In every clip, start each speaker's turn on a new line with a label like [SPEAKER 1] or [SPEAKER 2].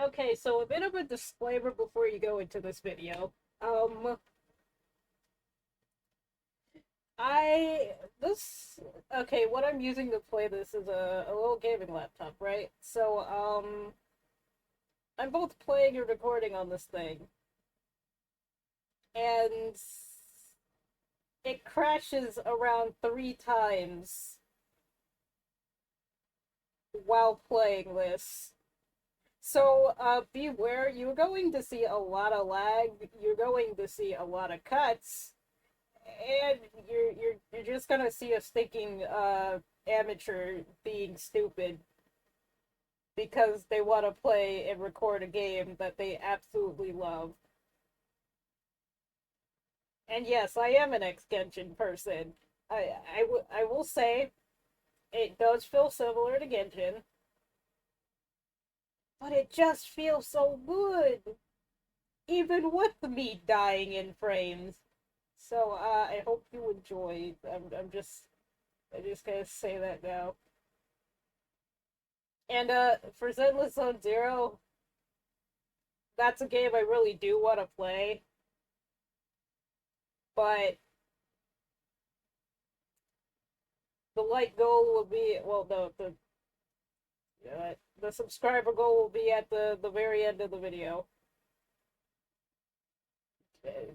[SPEAKER 1] Okay, so a bit of a disclaimer before you go into this video. Um, I this okay. What I'm using to play this is a little gaming laptop, right? So I'm both playing and recording on this thing, and it crashes around 3 times while playing this. So beware. You're going to see a lot of lag. You're going to see a lot of cuts and you're just gonna see a stinking amateur being stupid because they want to play and record a game that they absolutely love. And yes, I am an ex-Genshin person. I will say it does feel similar to Genshin, but it just feels so good, even with me dying in frames. So I hope you enjoy. I'm just gonna say that now. And for Zenless Zone Zero, that's a game I really do want to play, but the light goal will be the subscriber goal will be at the very end of the video.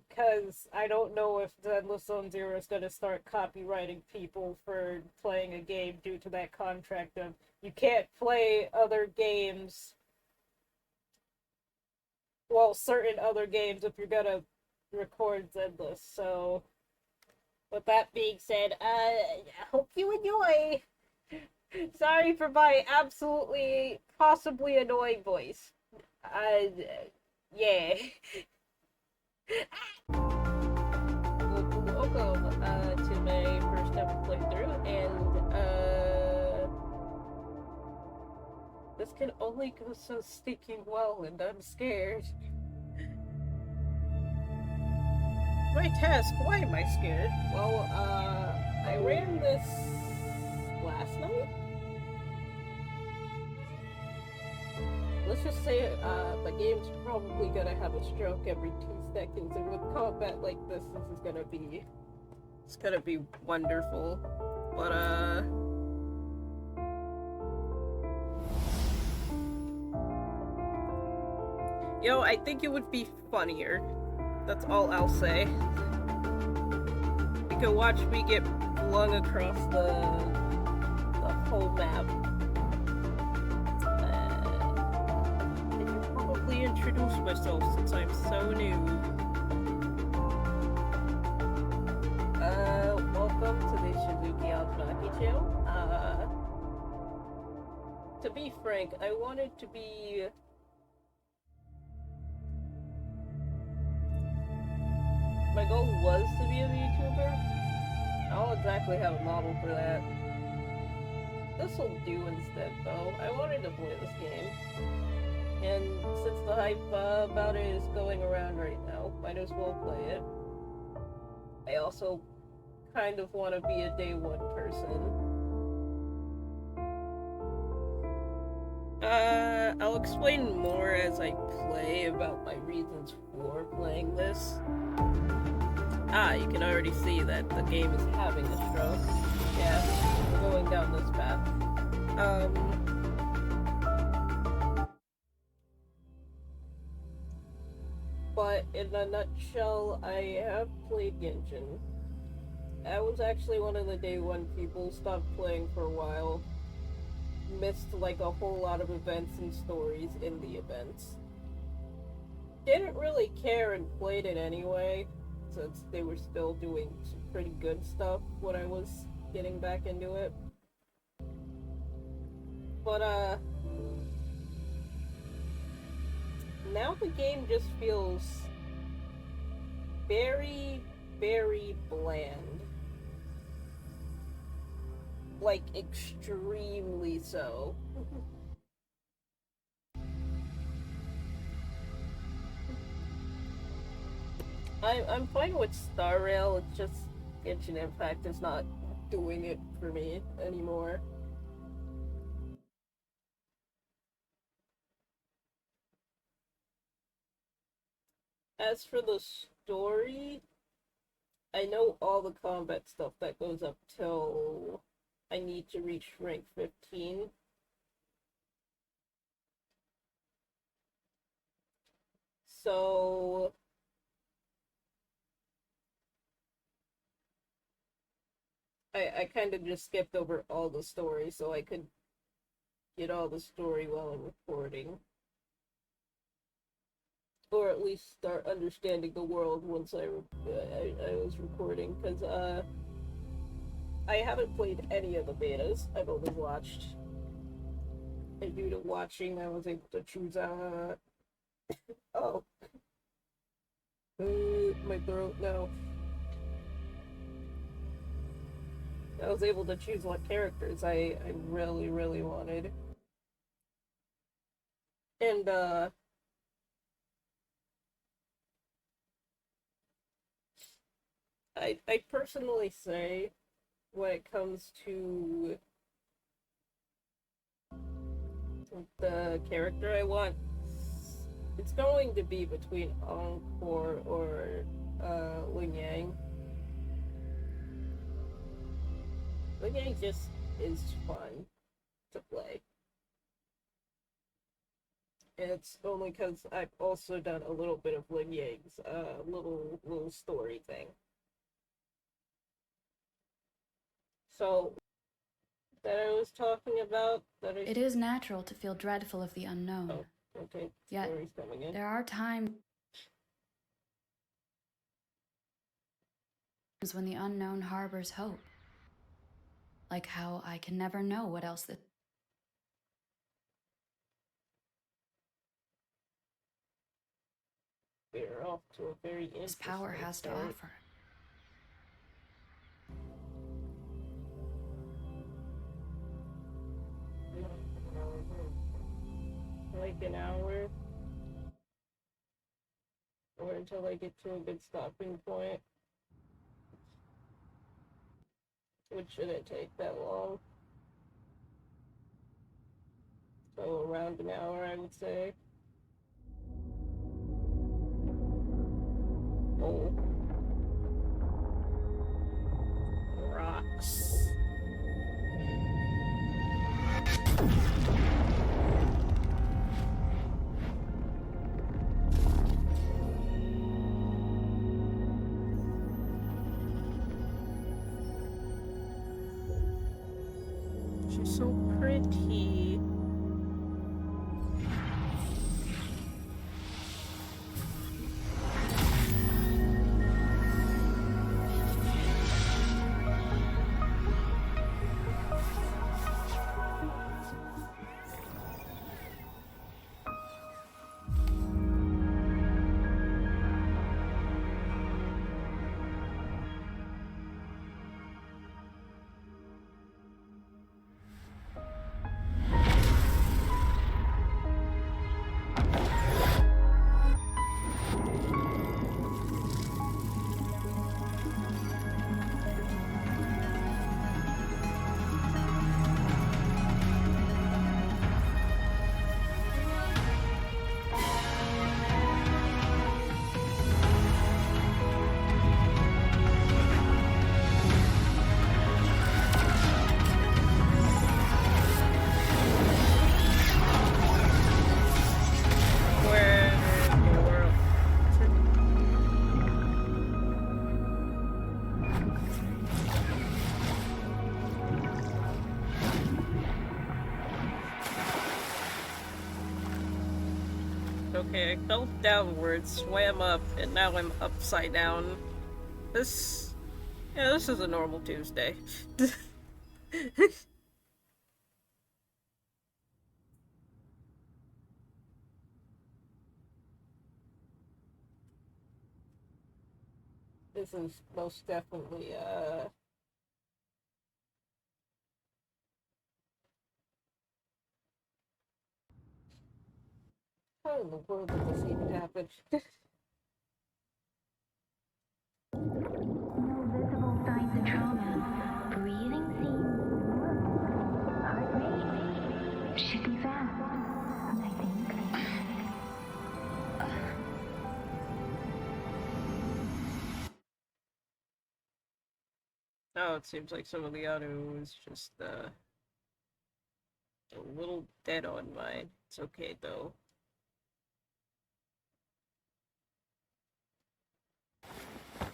[SPEAKER 1] Because I don't know if Zenless Zone Zero is going to start copywriting people for playing a game due to that contract of you can't play other games, well, certain other games if you're going to record Zenless. So, with that being said, I hope you enjoy. Sorry for my absolutely, possibly annoying voice. Uh, yeah. Welcome to my first ever playthrough, and this can only go so stinking well, and I'm scared. My task, why am I scared? Well, I ran this last night? Let's just say, the game's probably gonna have a stroke every 2 seconds, and with combat like this is gonna be, it's gonna be wonderful. But, I think it would be funnier. That's all I'll say. You can watch me get flung across the whole map. I should probably introduce myself since I'm so new. Welcome to the Shizuki Aotanaki channel. To be frank, I wanted to be my goal was to be a VTuber. I don't exactly have a model for that. This'll do instead, though. I wanted to play this game. And since the hype about it is going around right now, might as well play it. I also kind of want to be a day one person. I'll explain more as I play about my reasons for playing this. You can already see that the game is having a stroke. Yeah, we're going down this path. But in a nutshell, I have played Genshin. I was actually one of the day one people, stopped playing for a while. Missed like a whole lot of events and stories in the events. Didn't really care and played it anyway, since they were still doing some pretty good stuff when I was getting back into it. But, now the game just feels very, very bland. Like, extremely so. I'm fine with Star Rail, it's just Genshin Impact is not doing it for me anymore. As for the story, I know all the combat stuff that goes up till I need to reach rank 15. So I kind of just skipped over all the story so I could get all the story while I'm recording. Or at least start understanding the world once I was recording, because I haven't played any of the betas. I've only watched. And due to watching, I was able to choose oh, my throat now. I was able to choose what characters I really, really wanted. And, I personally say, when it comes to the character I want, it's going to be between Encore or, Ling Yang. Ling Yang just is fun to play. And it's only because I've also done a little bit of Ling Yang's little story thing. So that I was talking about that
[SPEAKER 2] It is natural to feel dreadful of the unknown.
[SPEAKER 1] Oh, okay.
[SPEAKER 2] Yet
[SPEAKER 1] Coming in.
[SPEAKER 2] there are times when the unknown harbors hope. Like how I can never know what else
[SPEAKER 1] We're off to a very
[SPEAKER 2] this power has to offer.
[SPEAKER 1] Like an hour, or until I get to a good stopping point, which shouldn't take that long. So around an hour, I would say. Oh. Rocks. She's so pretty. Okay, I fell downwards, swam up, and now I'm upside down. This is a normal Tuesday. This is most definitely, how in the world did this even happen?
[SPEAKER 3] No visible signs of trauma. Breathing seems heart rate should be fast, I think.
[SPEAKER 1] Oh, it seems like some of the audio is just a little dead on mine. It's okay though.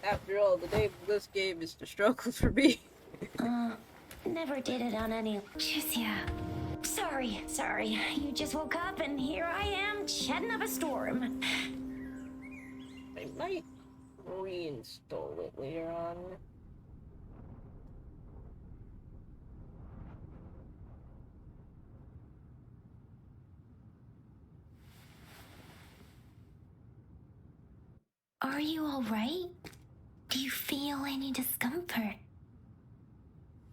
[SPEAKER 1] After all, the name of this game is the struggle for me.
[SPEAKER 3] Never did it on any.
[SPEAKER 2] Tricia.
[SPEAKER 3] Sorry. You just woke up and here I am, chatting up a storm.
[SPEAKER 1] I might reinstall it later on.
[SPEAKER 3] Are you alright? Do you feel any discomfort?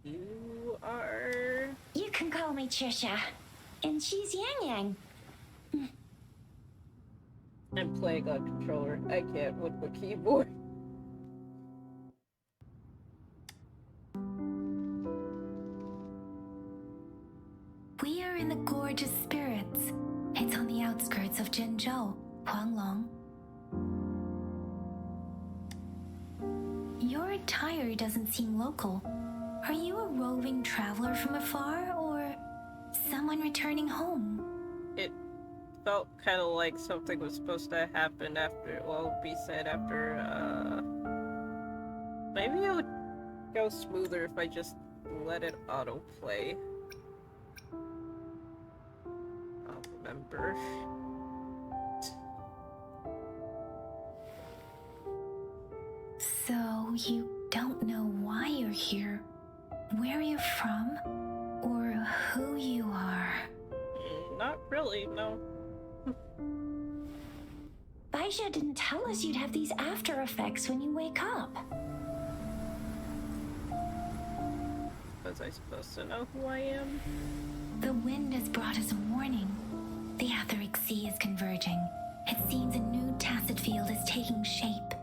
[SPEAKER 1] You are...
[SPEAKER 3] You can call me Trisha. And she's Yang Yang.
[SPEAKER 1] I'm playing on controller. I can't with the keyboard.
[SPEAKER 2] We are in the Gorge of Spirits. It's on the outskirts of Zhenzhou, Huanglong. Your attire doesn't seem local. Are you a roving traveler from afar, or someone returning home?
[SPEAKER 1] It felt kind of like something was supposed to happen after, well, be said after, maybe it would go smoother if I just let it autoplay. I'll remember.
[SPEAKER 2] So you don't know why you're here, where you're from, or who you are?
[SPEAKER 1] Not really, no.
[SPEAKER 3] Baisha didn't tell us you'd have these after effects when you wake up.
[SPEAKER 1] Was I supposed to know who I am?
[SPEAKER 2] The wind has brought us a warning. The Etheric Sea is converging. It seems a new tacit field is taking shape.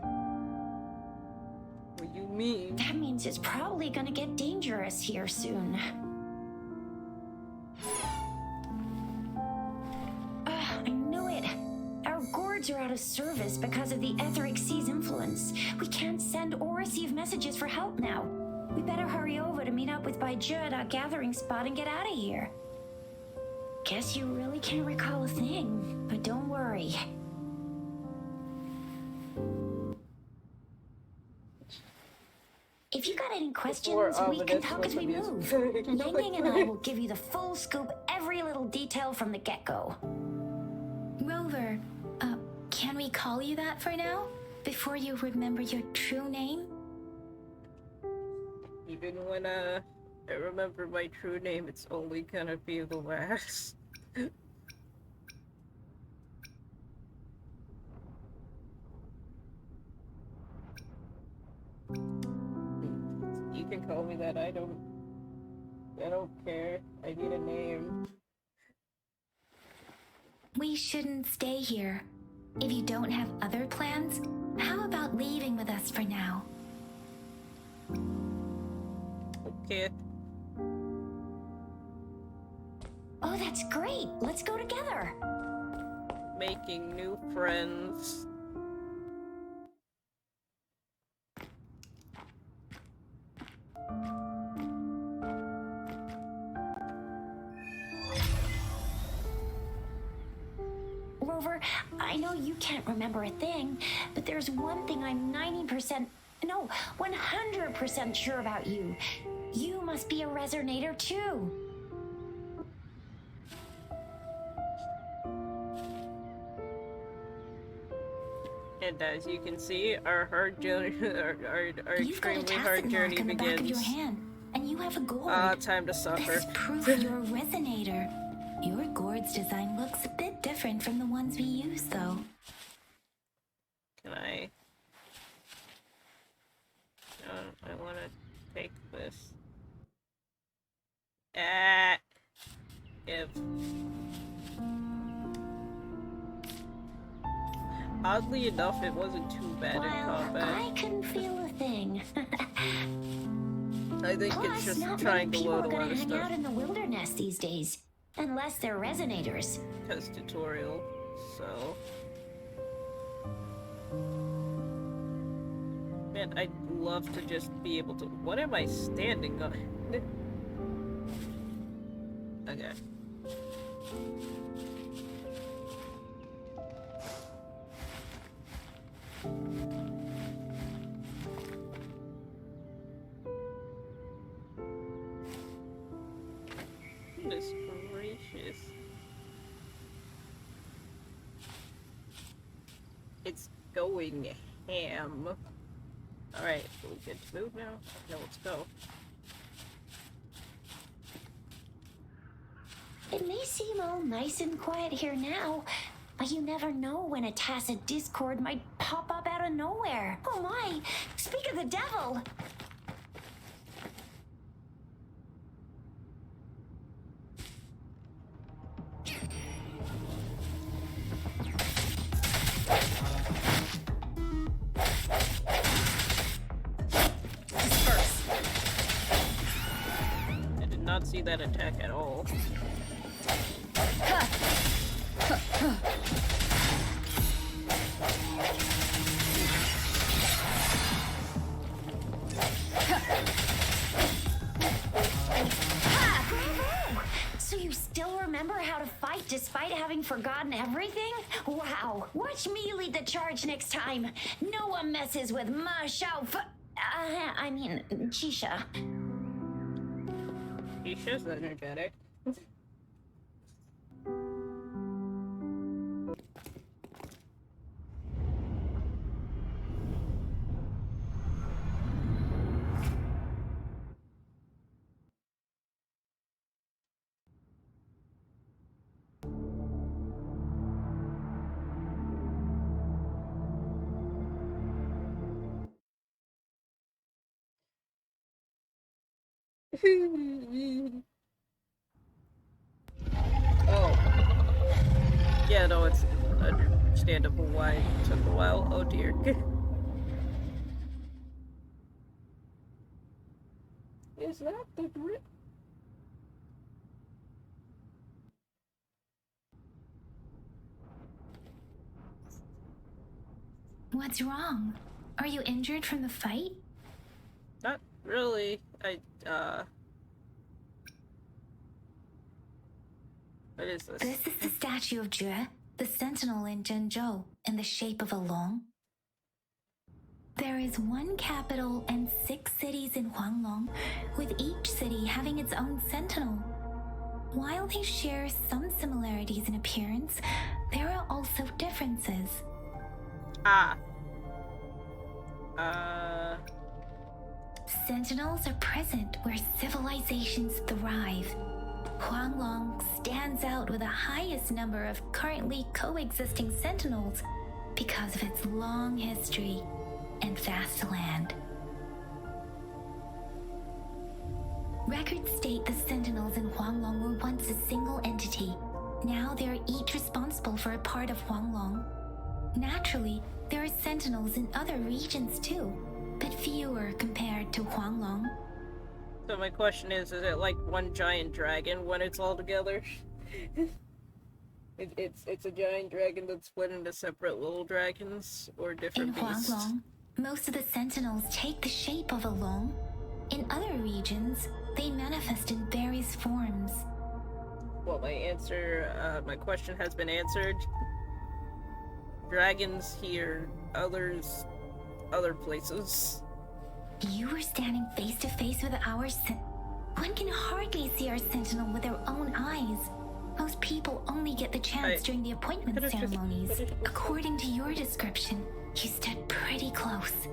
[SPEAKER 1] What do you mean?
[SPEAKER 3] That means it's probably gonna get dangerous here soon. I knew it. Our gourds are out of service because of the Etheric Sea's influence. We can't send or receive messages for help now. We better hurry over to meet up with Baiju at our gathering spot and get out of here. Guess you really can't recall a thing, but don't worry. If you got any questions, we can talk as we move. Yang and I will give you the full scoop, every little detail from the get-go.
[SPEAKER 2] Rover, can we call you that for now? Before you remember your true name?
[SPEAKER 1] Even when, I remember my true name, it's only gonna be the last. You can call me that, I don't care. I need a name.
[SPEAKER 2] We shouldn't stay here. If you don't have other plans, how about leaving with us for now?
[SPEAKER 1] Okay.
[SPEAKER 3] Oh, that's great. Let's go together.
[SPEAKER 1] Making new friends.
[SPEAKER 3] Rover, I know you can't remember a thing, but there's one thing I'm 100% sure about you. You must be a resonator too.
[SPEAKER 1] And as you can see, our hard journey, our
[SPEAKER 2] You've got a
[SPEAKER 1] extremely hard
[SPEAKER 2] tacit
[SPEAKER 1] journey
[SPEAKER 2] mark on the back of your
[SPEAKER 1] begins.
[SPEAKER 2] hand, and you have a gourd.
[SPEAKER 1] Time to suffer.
[SPEAKER 2] That's proof you're a resonator. Your gourd's design looks a bit different from the ones we use, though.
[SPEAKER 1] Can I? I want to take this. If. Oddly enough, it wasn't too bad in combat.
[SPEAKER 3] I couldn't feel a thing.
[SPEAKER 1] I think
[SPEAKER 3] Plus,
[SPEAKER 1] it's just
[SPEAKER 3] not
[SPEAKER 1] trying
[SPEAKER 3] many
[SPEAKER 1] to
[SPEAKER 3] people
[SPEAKER 1] load
[SPEAKER 3] are
[SPEAKER 1] a
[SPEAKER 3] gonna
[SPEAKER 1] lot of
[SPEAKER 3] hang
[SPEAKER 1] stuff.
[SPEAKER 3] out in the wilderness these days, unless they're resonators.
[SPEAKER 1] Because tutorial, so. Man, I'd love to just be able to. What am I standing on? Okay. Goodness gracious. It's going ham. Alright, so we good to move now? Okay, let's go.
[SPEAKER 3] It may seem all nice and quiet here now, but you never know when a tacit discord might pop up out of nowhere. Oh my! Speak of the devil!
[SPEAKER 1] I did not see that attack at all.
[SPEAKER 3] So you still remember how to fight despite having forgotten everything? Wow. Watch me lead the charge next time. No one messes with my Chisha.
[SPEAKER 1] Isha's energetic. Oh. Yeah, no, it's understandable why it took a while. Oh dear. Is that the grip?
[SPEAKER 2] What's wrong? Are you injured from the fight?
[SPEAKER 1] Not really. What is this?
[SPEAKER 2] This is the statue of Jue, the sentinel in Zhenzhou, in the shape of a long. There is one capital and 6 cities in Huanglong, with each city having its own sentinel. While they share some similarities in appearance, there are also differences. Sentinels are present where civilizations thrive. Huanglong stands out with the highest number of currently coexisting sentinels because of its long history and vast land. Records state the sentinels in Huanglong were once a single entity. Now they are each responsible for a part of Huanglong. Naturally, there are sentinels in other regions too, but fewer compared to Huanglong.
[SPEAKER 1] So my question is it like one giant dragon when it's all together? It's a giant dragon that's split into separate little dragons or different beasts?
[SPEAKER 2] In Huanglong, most of the sentinels take the shape of a long. In other regions, they manifest in various forms.
[SPEAKER 1] Well, my question has been answered. Dragons here, others, other places.
[SPEAKER 2] You were standing face to face with our One can hardly see our sentinel with their own eyes. Most people only get the chance during the appointment ceremonies. According to your description, you stood pretty close.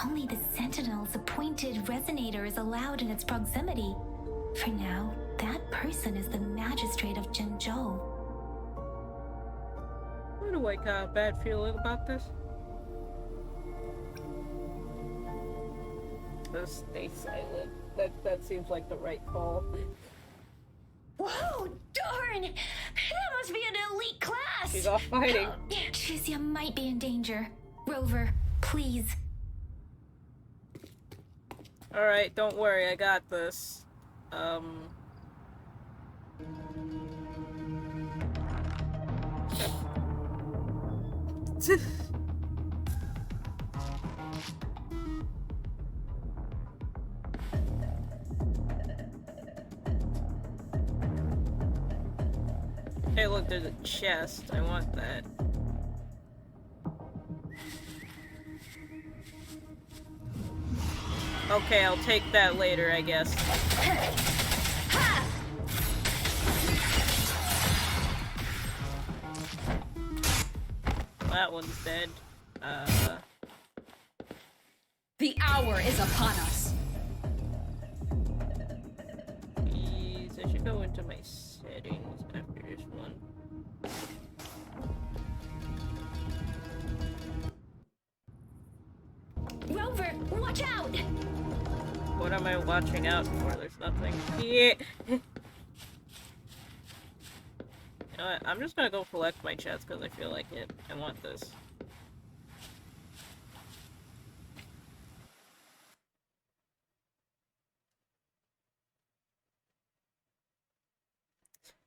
[SPEAKER 2] Only the sentinel's appointed resonator is allowed in its proximity. For now, that person is the magistrate of Zhenzhou.
[SPEAKER 1] Why do I got a bad feeling about this? Just stay silent. That seems like the right call.
[SPEAKER 3] Whoa, darn! That must be an elite class!
[SPEAKER 1] She's off fighting.
[SPEAKER 2] Tricia might be in danger. Rover, please.
[SPEAKER 1] Alright, don't worry, I got this. look, there's a chest. I want that. Okay, I'll take that later, I guess. That one's dead.
[SPEAKER 4] The hour is upon us.
[SPEAKER 1] Please, I should go into my settings after this one.
[SPEAKER 3] Rover, watch out!
[SPEAKER 1] What am I watching out for? There's nothing. Yeah. You know what? I'm just gonna go collect my chest because I feel like it. I want this.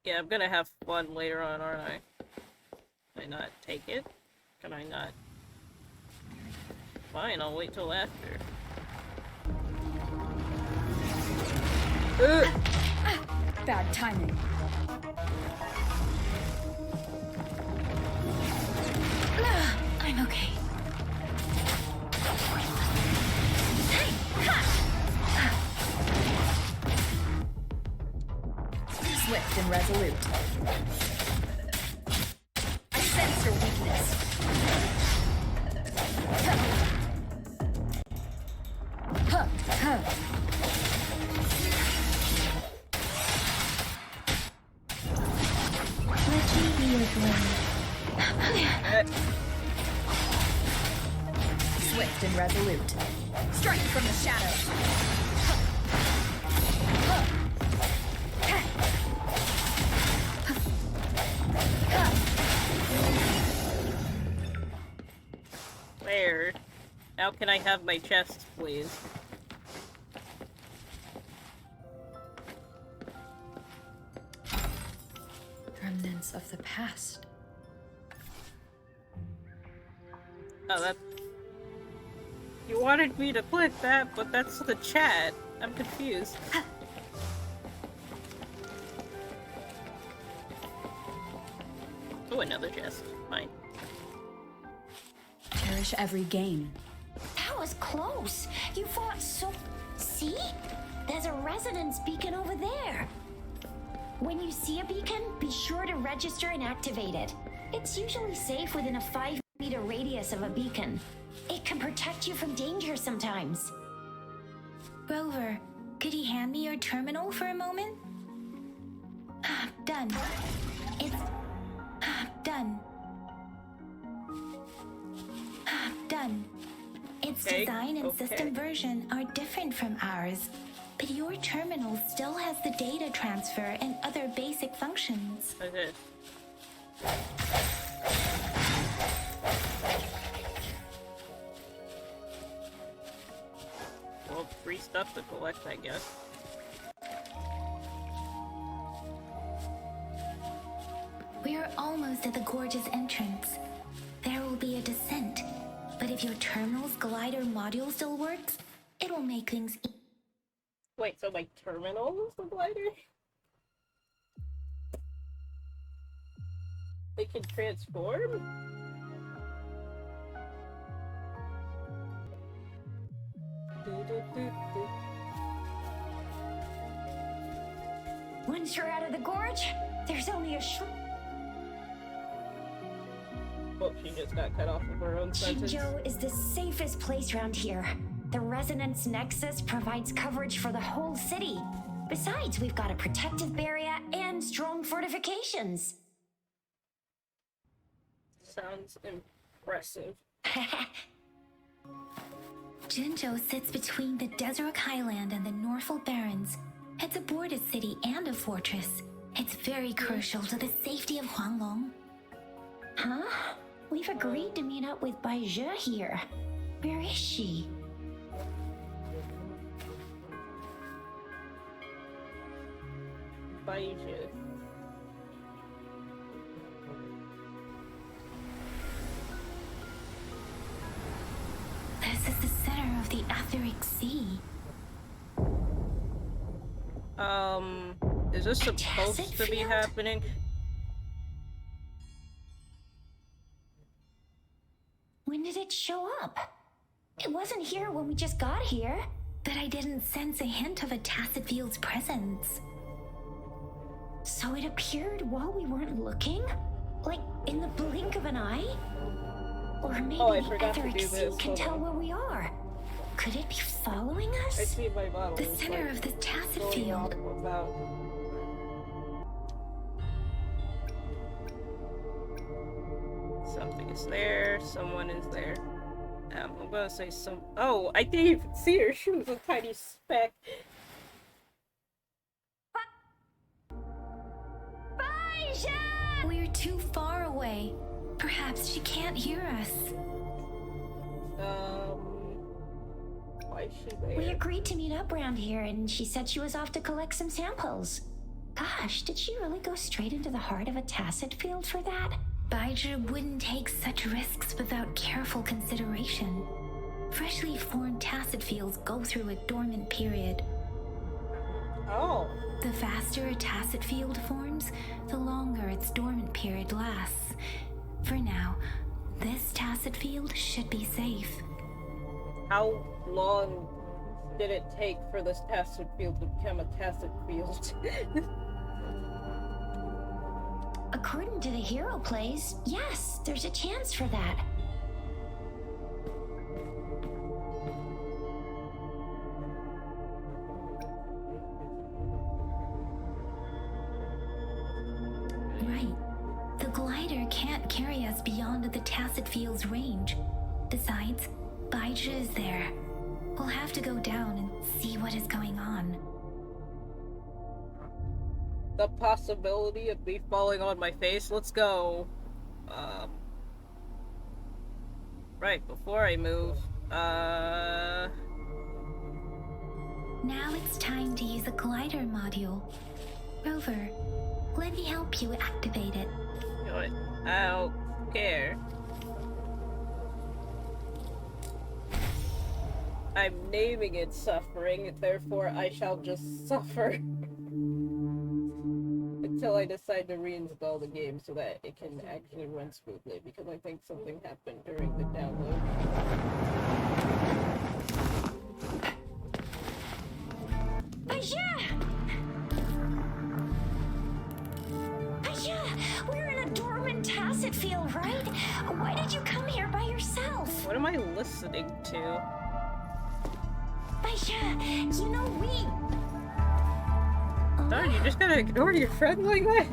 [SPEAKER 1] Yeah, I'm gonna have fun later on, aren't I? Can I not take it? Can I not? Fine, I'll wait till after.
[SPEAKER 4] Bad timing.
[SPEAKER 2] I'm okay.
[SPEAKER 4] Swift and resolute. I sense your weakness.
[SPEAKER 2] Let me be your blade.
[SPEAKER 4] Swift and resolute. Strike from the shadows.
[SPEAKER 1] Where? How can I have my chest, please?
[SPEAKER 4] Remnants of the past.
[SPEAKER 1] Oh, that... You wanted me to click that, but that's the chat. I'm confused. Oh, another chest. Fine.
[SPEAKER 4] Cherish every gain.
[SPEAKER 3] That was close. You fought so... See? There's a resonance beacon over there. When you see a beacon, be sure to register and activate it. It's usually safe within a 5-meter radius of a beacon. It can protect you from danger sometimes.
[SPEAKER 2] Rover, could you hand me your terminal for a moment? Done. It's... done. Done. Its
[SPEAKER 1] Okay,
[SPEAKER 2] design and
[SPEAKER 1] okay.
[SPEAKER 2] system version are different from ours, but your terminal still has the data transfer and other basic functions.
[SPEAKER 1] Okay. Well, free stuff to collect, I guess.
[SPEAKER 2] We are almost at the gorge's entrance. There will be a descent, but if your terminal's glider module still works, it will make things
[SPEAKER 1] Wait, so my terminal is the glider? They can transform?
[SPEAKER 3] Once you're out of the gorge, there's only a short...
[SPEAKER 1] Oh, she just got cut off of her own sentence.
[SPEAKER 3] Jinzhou is the safest place around here. The Resonance Nexus provides coverage for the whole city. Besides, we've got a protective barrier and strong fortifications.
[SPEAKER 1] Sounds impressive.
[SPEAKER 2] Jinzhou sits between the Desert Highland and the Norfolk Barrens. It's a border city and a fortress. It's very crucial to the safety of Huanglong.
[SPEAKER 3] Huh? We've agreed to meet up with Baizhe here. Where is she?
[SPEAKER 1] Baizhe.
[SPEAKER 2] This is the center of the Etheric Sea.
[SPEAKER 1] Is this supposed to be
[SPEAKER 3] field?
[SPEAKER 1] happening?
[SPEAKER 3] When did it show up? It wasn't here when we just got here.
[SPEAKER 2] But I didn't sense a hint of a tacit field's presence.
[SPEAKER 3] So it appeared while we weren't looking? Like in the blink of an eye? Or maybe
[SPEAKER 1] I
[SPEAKER 3] the
[SPEAKER 1] forgot to
[SPEAKER 3] etheric
[SPEAKER 1] do
[SPEAKER 3] sea
[SPEAKER 1] this.
[SPEAKER 3] can
[SPEAKER 1] Hold
[SPEAKER 3] tell
[SPEAKER 1] on.
[SPEAKER 3] where we are. Could it be following
[SPEAKER 1] I
[SPEAKER 3] us?
[SPEAKER 1] see my bottle.
[SPEAKER 2] The
[SPEAKER 1] is,
[SPEAKER 2] center
[SPEAKER 1] like,
[SPEAKER 2] of the tacit
[SPEAKER 1] going
[SPEAKER 2] field.
[SPEAKER 1] off without... Something is there. Someone is there. I'm gonna say some. Oh, I didn't even see her. She was a tiny speck.
[SPEAKER 3] Baija!
[SPEAKER 2] We're too far away. Perhaps she can't hear us.
[SPEAKER 1] Why is she there?
[SPEAKER 3] We agreed to meet up around here, and she said she was off to collect some samples. Gosh, did she really go straight into the heart of a tacit field for that?
[SPEAKER 2] Baija wouldn't take such risks without careful consideration. Freshly formed tacit fields go through a dormant period.
[SPEAKER 1] Oh.
[SPEAKER 2] The faster a tacit field forms, the longer its dormant period lasts. For now, this tacit field should be safe.
[SPEAKER 1] How long did it take for this tacit field to become a tacit field?
[SPEAKER 3] According to the hero plays, yes, there's a chance for that.
[SPEAKER 2] Right. The glider can't carry us beyond the tacit field's range. Besides, Baija is there. We'll have to go down and see what is going on.
[SPEAKER 1] The possibility of me falling on my face. Let's go. Right, before I move,
[SPEAKER 2] Now it's time to use a glider module. Rover, let me help you activate it.
[SPEAKER 1] you know what? I don't care. I'm naming it suffering, therefore I shall just suffer. Until I decide to reinstall the game so that it can actually run smoothly, because I think something happened during the download.
[SPEAKER 3] Baija! Baija! We're in a dormant tacit field, right? Why did you come here by yourself?
[SPEAKER 1] What am I listening to?
[SPEAKER 3] Baija, you know we...
[SPEAKER 1] Darn, you just gotta ignore your friend like that?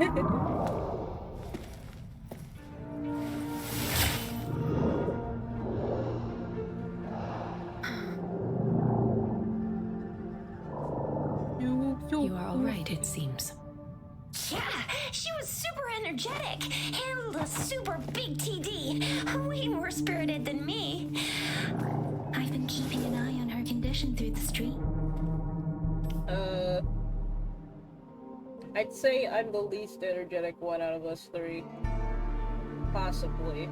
[SPEAKER 5] You are all right, it seems.
[SPEAKER 3] Yeah, she was super energetic. Handled a super big TD. Way more spirited than me.
[SPEAKER 2] I've been keeping an eye on her condition through the street.
[SPEAKER 1] I'd say I'm the least energetic one out of us three. Possibly.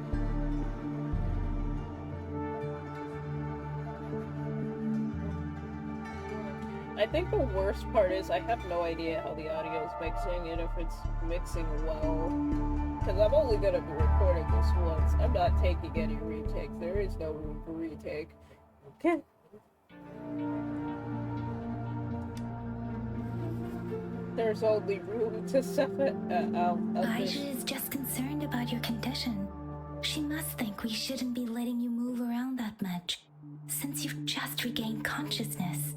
[SPEAKER 1] I think the worst part is I have no idea how the audio is mixing and if it's mixing well. Because I'm only gonna be recording this once. I'm not taking any retakes. There is no room for retake. Okay. There's only room to suffer.
[SPEAKER 2] Baija is just concerned about your condition. She must think we shouldn't be letting you move around that much, since you've just regained consciousness.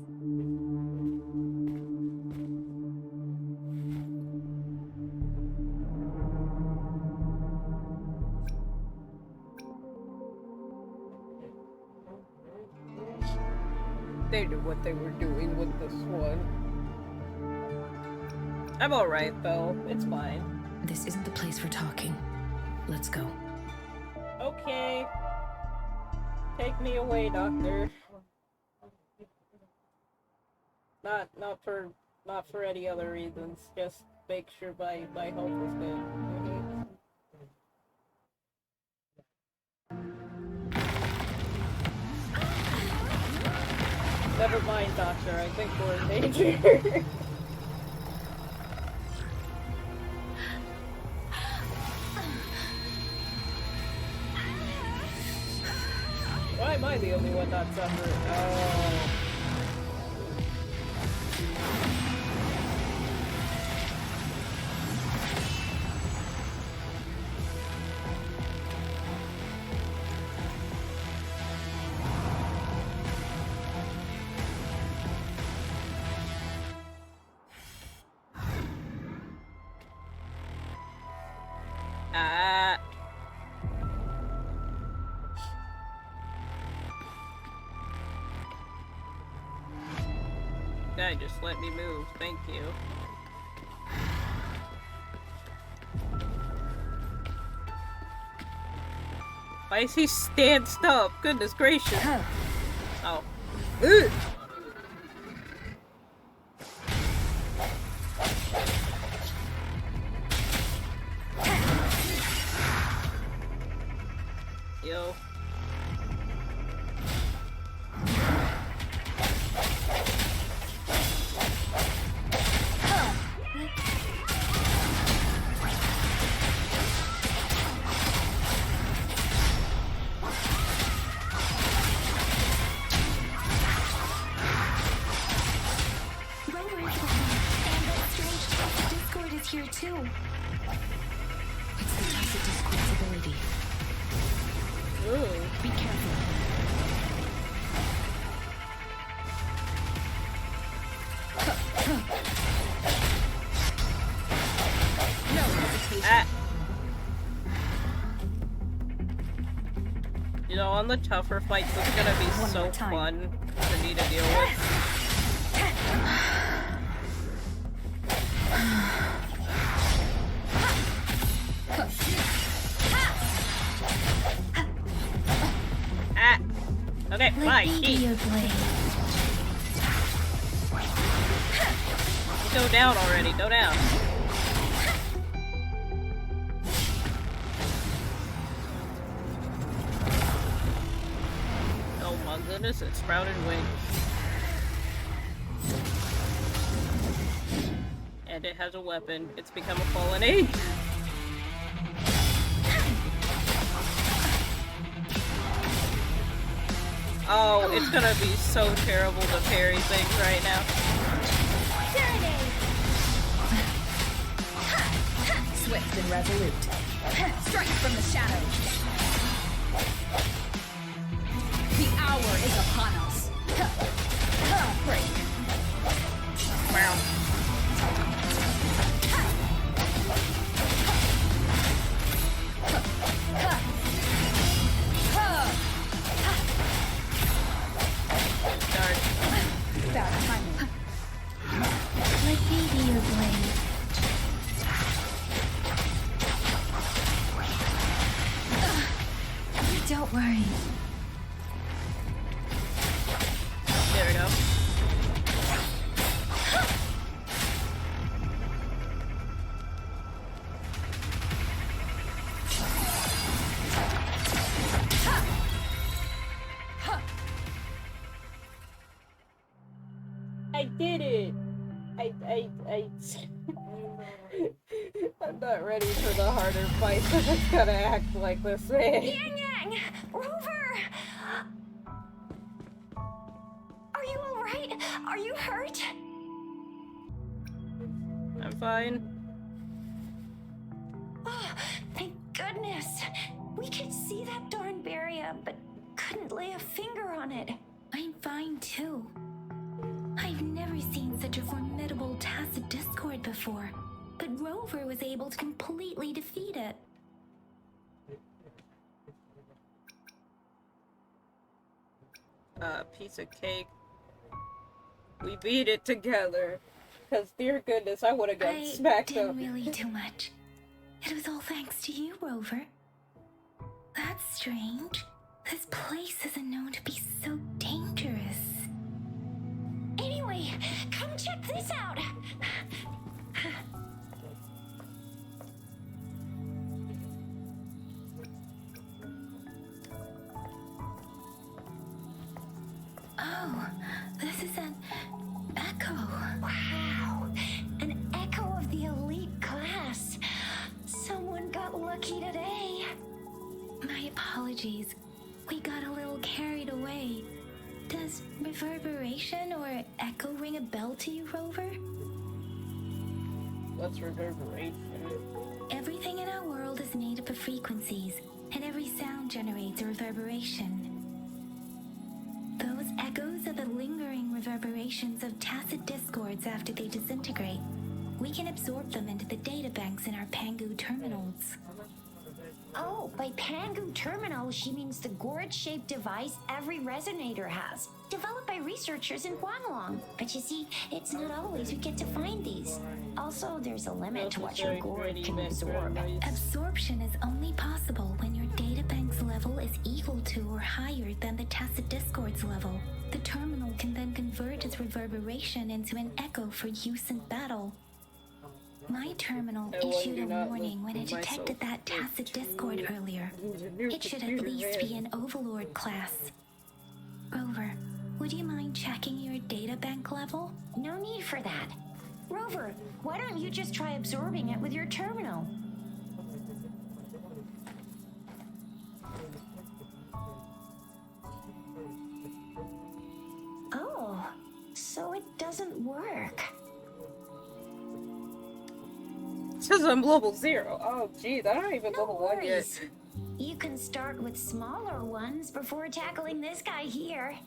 [SPEAKER 1] They knew what they were doing with this one. I'm alright, though. It's fine.
[SPEAKER 5] This isn't the place for talking. Let's go.
[SPEAKER 1] Okay. Take me away, Doctor. Not for any other reasons. Just make sure my health is good. Never mind, Doctor. I think we're in danger. am I the only one not suffering? Oh. Guy, just let me move. Thank you. Why is he stanced up? Goodness gracious. Oh. Ugh. Yo.
[SPEAKER 2] Here too.
[SPEAKER 5] It's the tacit discord's ability.
[SPEAKER 1] Ooh.
[SPEAKER 5] Be careful.
[SPEAKER 4] No hesitation.
[SPEAKER 1] You know, on the tougher fights, it's gonna be so fun for me to deal with. Okay, fine. Go down already, go down. Oh my goodness, it's sprouted wings. And it has a weapon. It's become a fallen age. Oh, it's gonna be so terrible to parry things right now.
[SPEAKER 4] Swift and resolute. Strike from the shadows. The hour is upon us. Break.
[SPEAKER 1] Wow.
[SPEAKER 4] Bad timing.
[SPEAKER 2] Let me be your blade. Don't worry.
[SPEAKER 1] There we go. I did it! I'm not ready for the harder fight, so it's gonna act like this thing.
[SPEAKER 3] Yang Yang! Rover! Are you alright? Are you hurt?
[SPEAKER 1] I'm fine.
[SPEAKER 3] Oh, thank goodness. We could see that darn barrier, but couldn't lay a finger on it.
[SPEAKER 2] I'm fine too. I've never seen such a formidable tacit discord before, but Rover was able to completely defeat it.
[SPEAKER 1] Piece of cake. We beat it together. Cause dear goodness, I would have got smacked up.
[SPEAKER 2] I didn't really do much. It was all thanks to you, Rover. That's strange. This place isn't known to be so dangerous.
[SPEAKER 3] Anyway, come check this out.
[SPEAKER 2] Oh, this is an echo.
[SPEAKER 3] Wow, an echo of the elite class. Someone got lucky today.
[SPEAKER 2] My apologies. We got a little carried away. Does reverberation or echo ring a bell to you, Rover?
[SPEAKER 1] What's reverberation?
[SPEAKER 2] Everything in our world is made up of frequencies, and every sound generates a reverberation. Those echoes are the lingering reverberations of tacit discords after they disintegrate. We can absorb them into the databanks in our Pangu terminals.
[SPEAKER 3] Oh, by Pangu terminal, she means the gourd-shaped device every resonator has, developed by researchers in Huanglong. But you see, it's not always we get to find these. Also, there's a limit to what your gourd can absorb.
[SPEAKER 2] Absorption is only possible when your databank's level is equal to or higher than the tacit discord's level. The terminal can then convert its reverberation into an echo for use in battle. My terminal issued a warning when it detected that tacit discord earlier. It should at least be an Overlord class. Rover, would you mind checking your databank level?
[SPEAKER 3] No need for that. Rover, why don't you just try absorbing it with your terminal? Oh, so it doesn't work.
[SPEAKER 1] It says I'm level 0. Oh, geez, I don't even
[SPEAKER 3] No
[SPEAKER 1] level 1 yet.
[SPEAKER 3] worries. You can start with smaller ones before tackling this guy here.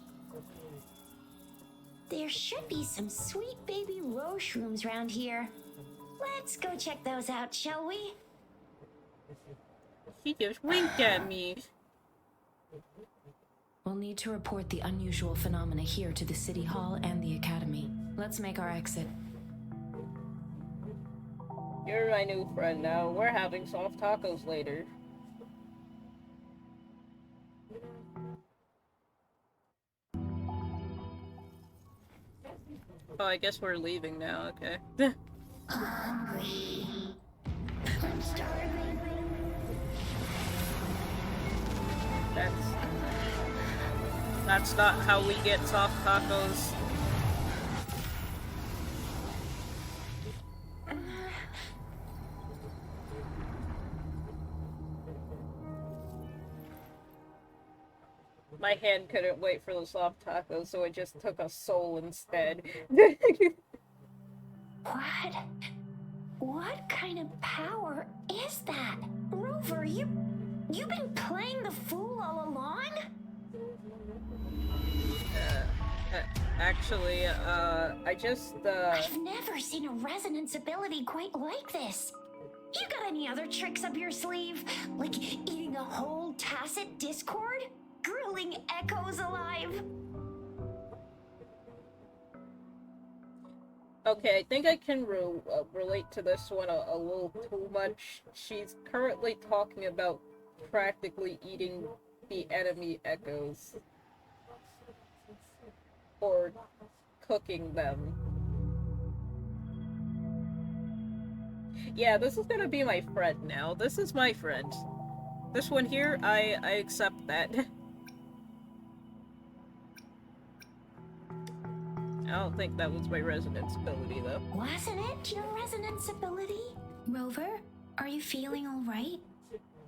[SPEAKER 3] There should be some sweet baby roche rooms around here. Let's go check those out, shall we?
[SPEAKER 1] He just winked at me.
[SPEAKER 5] We'll need to report the unusual phenomena here to the City Hall and the Academy. Let's make our exit.
[SPEAKER 1] You're my new friend now. We're having soft tacos later. Oh, I guess we're leaving now, okay.
[SPEAKER 3] Hungry. I'm starving.
[SPEAKER 1] That's not how we get soft tacos. My hand couldn't wait for the soft tacos, so it just took a soul instead.
[SPEAKER 3] What kind of power is that? Rover, you've been playing the fool all along?
[SPEAKER 1] Actually, I just,
[SPEAKER 3] I've never seen a resonance ability quite like this. You got any other tricks up your sleeve? Like eating a whole tacit discord? Grilling echoes alive?
[SPEAKER 1] Okay, I think I can relate to this one a little too much. She's currently talking about practically eating the enemy echoes. Or cooking them. Yeah, this is gonna be my friend now. This is my friend. This one here, I accept that. I don't think that was my resonance ability, though.
[SPEAKER 3] Wasn't it your resonance ability?
[SPEAKER 2] Rover, are you feeling alright?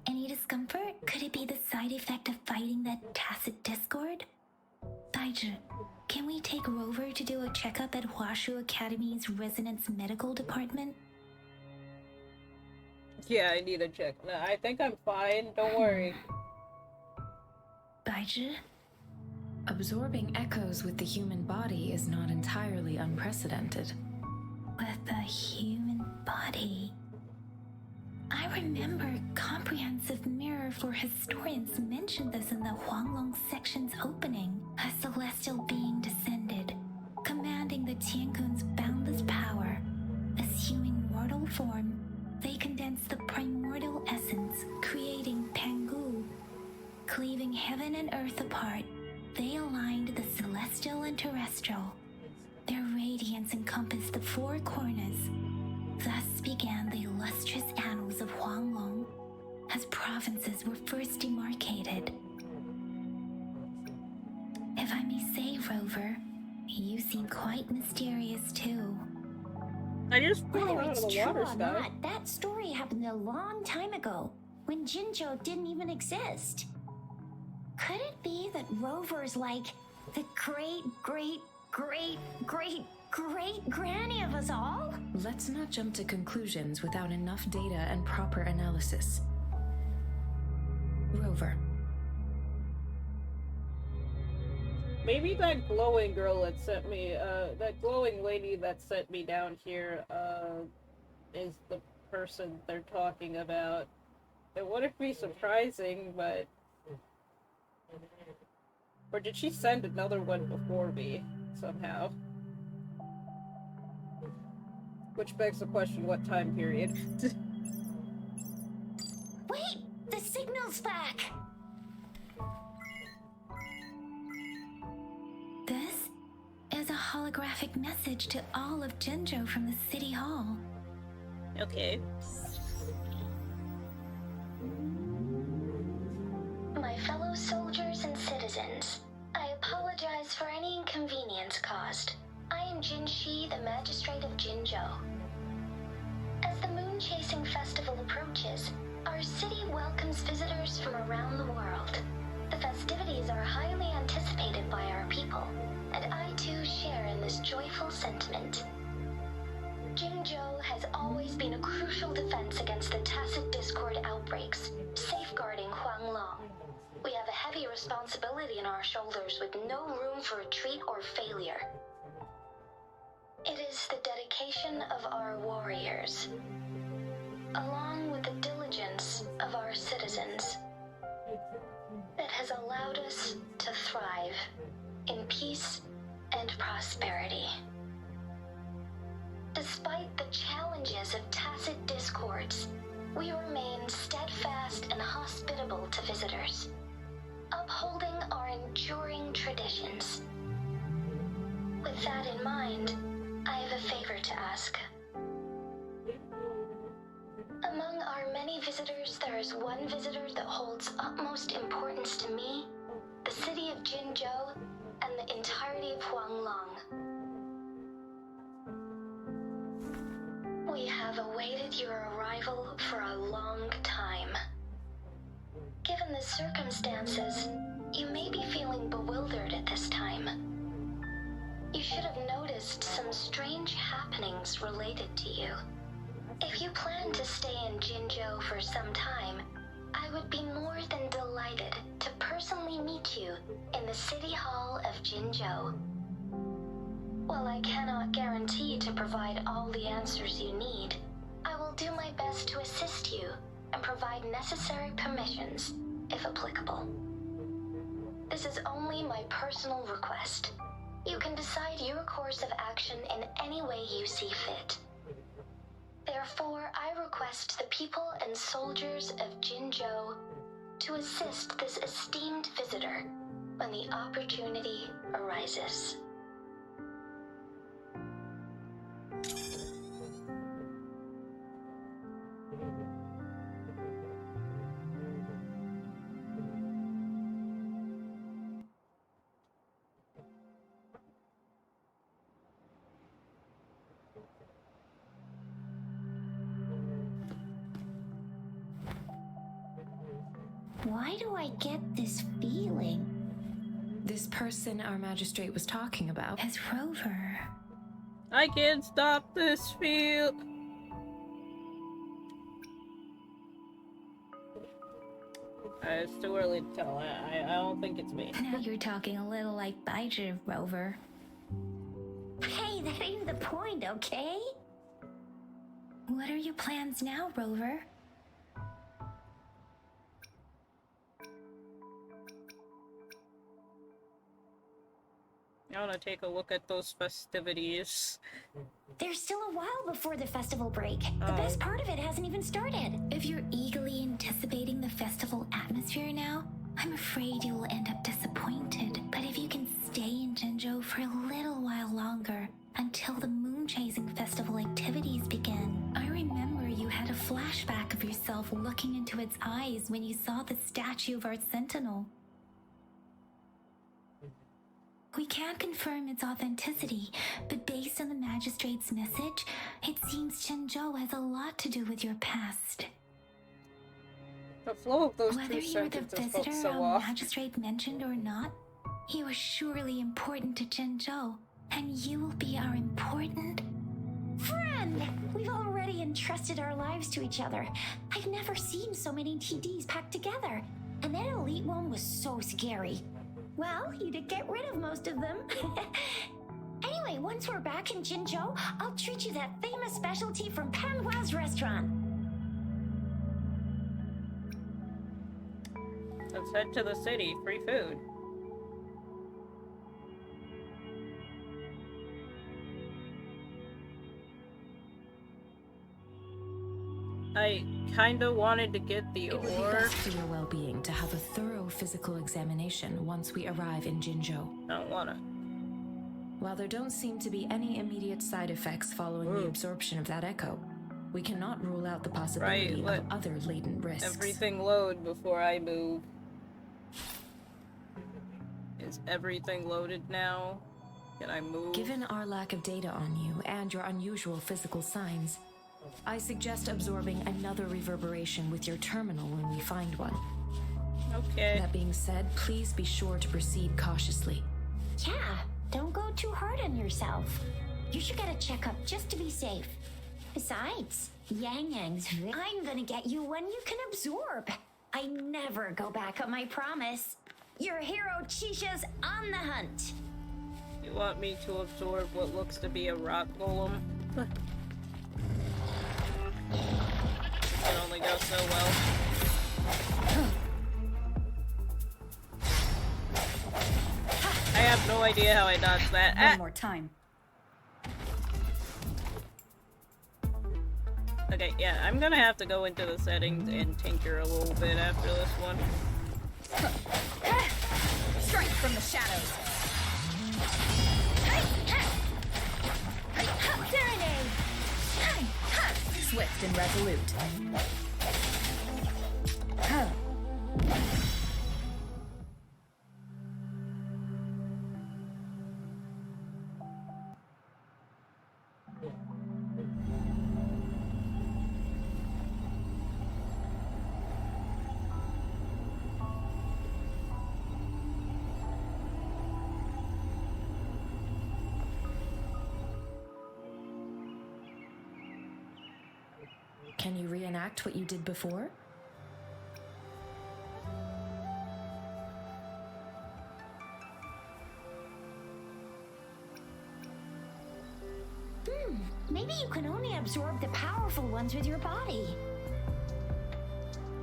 [SPEAKER 2] Any discomfort? Could it be the side effect of fighting that tacit discord? Baiju, can we take Rover to do a checkup at Huashu Academy's Resonance Medical Department?
[SPEAKER 1] Yeah, I need a check. No, I think I'm fine. Don't worry.
[SPEAKER 2] Baiju?
[SPEAKER 5] Absorbing echoes with the human body is not entirely unprecedented.
[SPEAKER 2] With the human body. I remember Comprehensive Mirror for Historians mentioned this in the Huanglong section's opening. A celestial being descended, commanding the Tiankun's boundless power. Assuming mortal form, they condensed the primordial essence, creating Pangu. Cleaving heaven and earth apart, they aligned the celestial and terrestrial. Their radiance encompassed the four corners. Thus began the illustrious annals of Huanglong, as provinces were first demarcated. If I may say, Rover, you seem quite mysterious too.
[SPEAKER 1] I just flew
[SPEAKER 3] Whether
[SPEAKER 1] out of
[SPEAKER 3] it's
[SPEAKER 1] the
[SPEAKER 3] true
[SPEAKER 1] water
[SPEAKER 3] or
[SPEAKER 1] sky.
[SPEAKER 3] not, that story happened a long time ago, when Jinzhou didn't even exist. Could it be that Rover's like the great granny of us all?
[SPEAKER 5] Let's not jump to conclusions without enough data and proper analysis. Rover.
[SPEAKER 1] Maybe that glowing girl that sent me, that glowing lady that sent me down here, is the person they're talking about. It wouldn't be surprising, but... Or did she send another one before me, somehow? Which begs the question, what time period?
[SPEAKER 3] Wait! The signal's back!
[SPEAKER 2] This is a holographic message to all of Jinzhou from the City Hall.
[SPEAKER 1] Okay.
[SPEAKER 3] My fellow soldiers and citizens, I apologize for any inconvenience caused. I am Jin Shi, the Magistrate of Jinzhou. As the Moon Chasing Festival approaches, our city welcomes visitors from around the world. The festivities are highly anticipated by our people, and I too share in this joyful sentiment. Jinzhou has always been a crucial defense against the tacit discord outbreaks, safeguarding Huanglong. We have a heavy responsibility on our shoulders with no room for retreat or failure. It is the dedication of our warriors, along with the diligence of our citizens, that has allowed us to thrive in peace and prosperity. Despite the challenges of tacit discords, we remain steadfast and hospitable to visitors, upholding our enduring traditions. With that in mind, I have a favor to ask. Among our many visitors, there is one visitor that holds utmost importance to me, the city of Jinzhou, and the entirety of Huanglong. We have awaited your arrival for a long time. Given the circumstances, you may be feeling bewildered at this time. You should have noticed some strange happenings related to you. If you plan to stay in Jinzhou for some time, I would be more than delighted to personally meet you in the City Hall of Jinzhou. While I cannot guarantee to provide all the answers you need, I will do my best to assist you and provide necessary permissions, if applicable. This is only my personal request. You can decide your course of action in any way you see fit. Therefore, I request the people and soldiers of Jinzhou to assist this esteemed visitor when the opportunity arises. Why do I get this feeling?
[SPEAKER 5] This person our magistrate was talking about.
[SPEAKER 2] As Rover.
[SPEAKER 1] I can't stop this feel. It's too early to tell. I don't think it's me.
[SPEAKER 2] Now you're talking a little like Baizhi, Rover.
[SPEAKER 3] Hey, that ain't the point, okay?
[SPEAKER 2] What are your plans now, Rover?
[SPEAKER 1] I want to take a look at those festivities.
[SPEAKER 3] There's still a while before the festival break. The best part of it hasn't even started.
[SPEAKER 2] If you're eagerly anticipating the festival atmosphere now, I'm afraid you will end up disappointed. But if you can stay in Jinzhou for a little while longer, until the Moon Chasing Festival activities begin. I remember you had a flashback of yourself looking into its eyes when you saw the statue of our sentinel. We can't confirm its authenticity, but based on the magistrate's message, it seems Jinzhou has a lot to do with your past.
[SPEAKER 1] The flow of those
[SPEAKER 2] Whether
[SPEAKER 1] two
[SPEAKER 2] you're the
[SPEAKER 1] sentences felt
[SPEAKER 2] visitor
[SPEAKER 1] so
[SPEAKER 2] our
[SPEAKER 1] off.
[SPEAKER 2] magistrate mentioned or not, you are surely important to Zhenzhou, and you will be our important
[SPEAKER 3] Friend! We've already entrusted our lives to each other. I've never seen so many TDs packed together. And that elite one was so scary. Well, you did get rid of most of them. Anyway, once we're back in Jinzhou, I'll treat you that famous specialty from Panhua's restaurant.
[SPEAKER 1] Let's head to the city. Free food. I kinda wanted to get the
[SPEAKER 5] It would be
[SPEAKER 1] ore.
[SPEAKER 5] best for your well-being to have a thorough physical examination once we arrive in Jinzhou.
[SPEAKER 1] I don't wanna.
[SPEAKER 5] While there don't seem to be any immediate side effects following the absorption of that echo, we cannot rule out the possibility
[SPEAKER 1] Right,
[SPEAKER 5] of other latent risks.
[SPEAKER 1] Everything load before I move. Is everything loaded now? Can I move?
[SPEAKER 5] Given our lack of data on you and your unusual physical signs, I suggest absorbing another reverberation with your terminal when we find one.
[SPEAKER 1] Okay.
[SPEAKER 5] That being said, please be sure to proceed cautiously.
[SPEAKER 3] Yeah, don't go too hard on yourself. You should get a checkup just to be safe. Besides, Yang Yang's I'm gonna get you one you can absorb. I never go back on my promise. Your hero Chisha's on the hunt.
[SPEAKER 1] You want me to absorb what looks to be a rock golem? It can only go so well. I have no idea how I dodged that.
[SPEAKER 4] One more time.
[SPEAKER 1] Okay, yeah, I'm gonna have to go into the settings and tinker a little bit after this one.
[SPEAKER 4] Strike from the shadows. Swift and resolute.
[SPEAKER 5] Can you reenact what you did before?
[SPEAKER 3] Maybe you can only absorb the powerful ones with your body.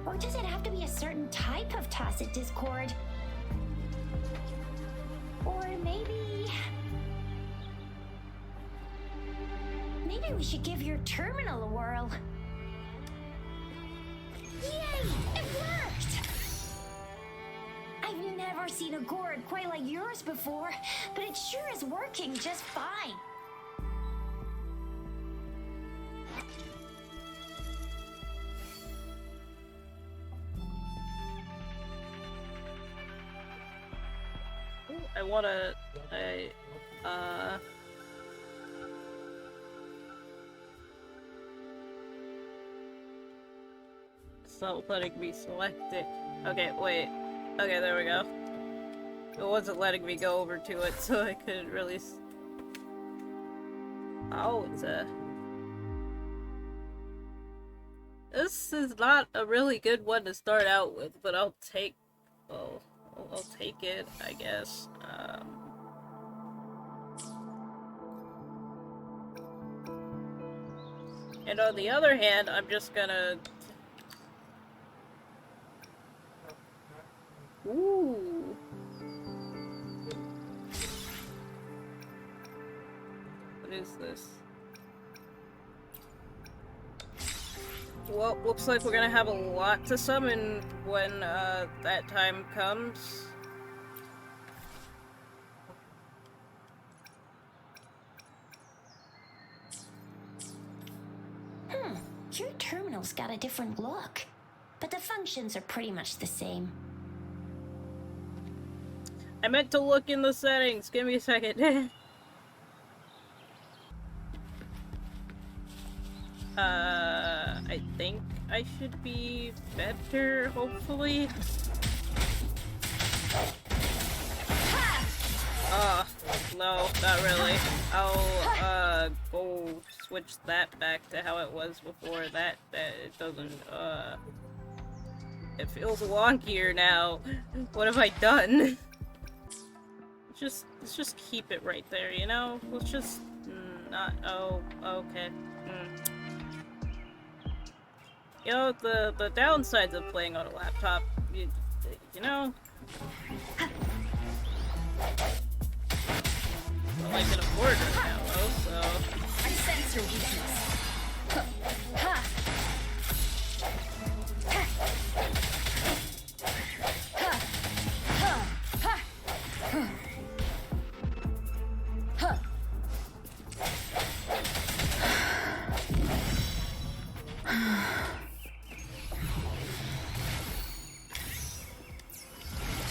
[SPEAKER 3] Or does it have to be a certain type of tacit discord? Or maybe we should give your terminal a whirl. Yay! It worked! I've never seen a gourd quite like yours before, but it sure is working just fine.
[SPEAKER 1] I wanna... It's not letting me select it. Okay, wait. Okay, there we go. It wasn't letting me go over to it, so I couldn't really Oh, it's a... This is not a really good one to start out with, but I'll take... Well, I'll take it, I guess. And on the other hand, I'm just gonna... Ooh. What is this? Well, looks like we're gonna have a lot to summon when that time comes.
[SPEAKER 3] Your terminal's got a different look, but the functions are pretty much the same.
[SPEAKER 1] I meant to look in the settings. Give me a second. I think I should be better, hopefully. No, not really. I'll, go switch that back to how it was before. That it doesn't, it feels wonkier now. What have I done? Let's just keep it right there, you know? Let's just not. Oh, okay. You know, the downsides of playing on a laptop, you know? Well, I can afford it now, though, so...
[SPEAKER 4] I sense your weakness.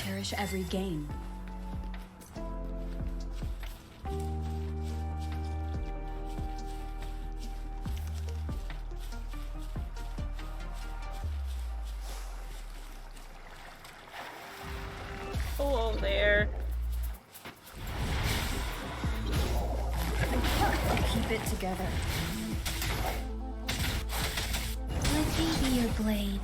[SPEAKER 4] Cherish every gain.
[SPEAKER 1] Hello there.
[SPEAKER 4] Keep it together.
[SPEAKER 2] Let me be your blade.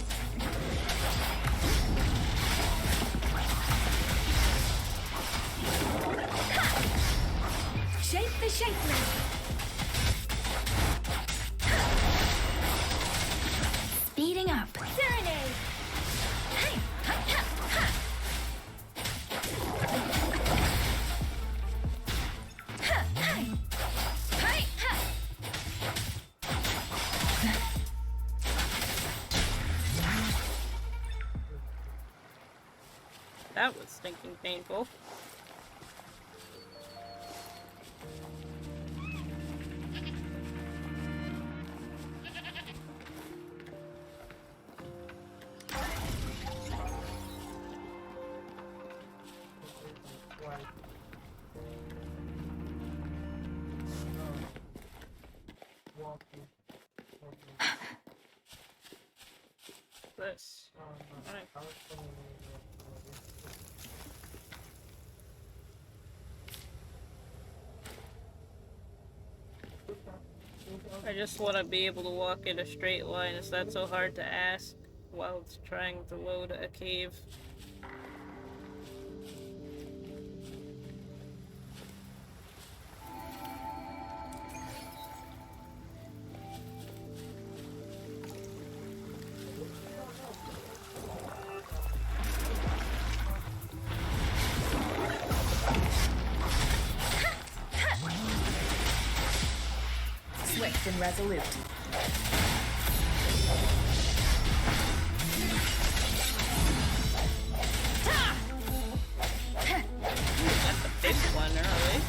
[SPEAKER 4] Shape the shapeless.
[SPEAKER 2] Speeding up.
[SPEAKER 4] Serenade. Hey, ha, ha, ha. Ha, hey. Hey, ha.
[SPEAKER 1] That was stinking painful. This. Alright. I just want to be able to walk in a straight line. Is that so hard to ask while it's trying to load a cave?
[SPEAKER 4] Swift and resolute.
[SPEAKER 1] That's a big one early.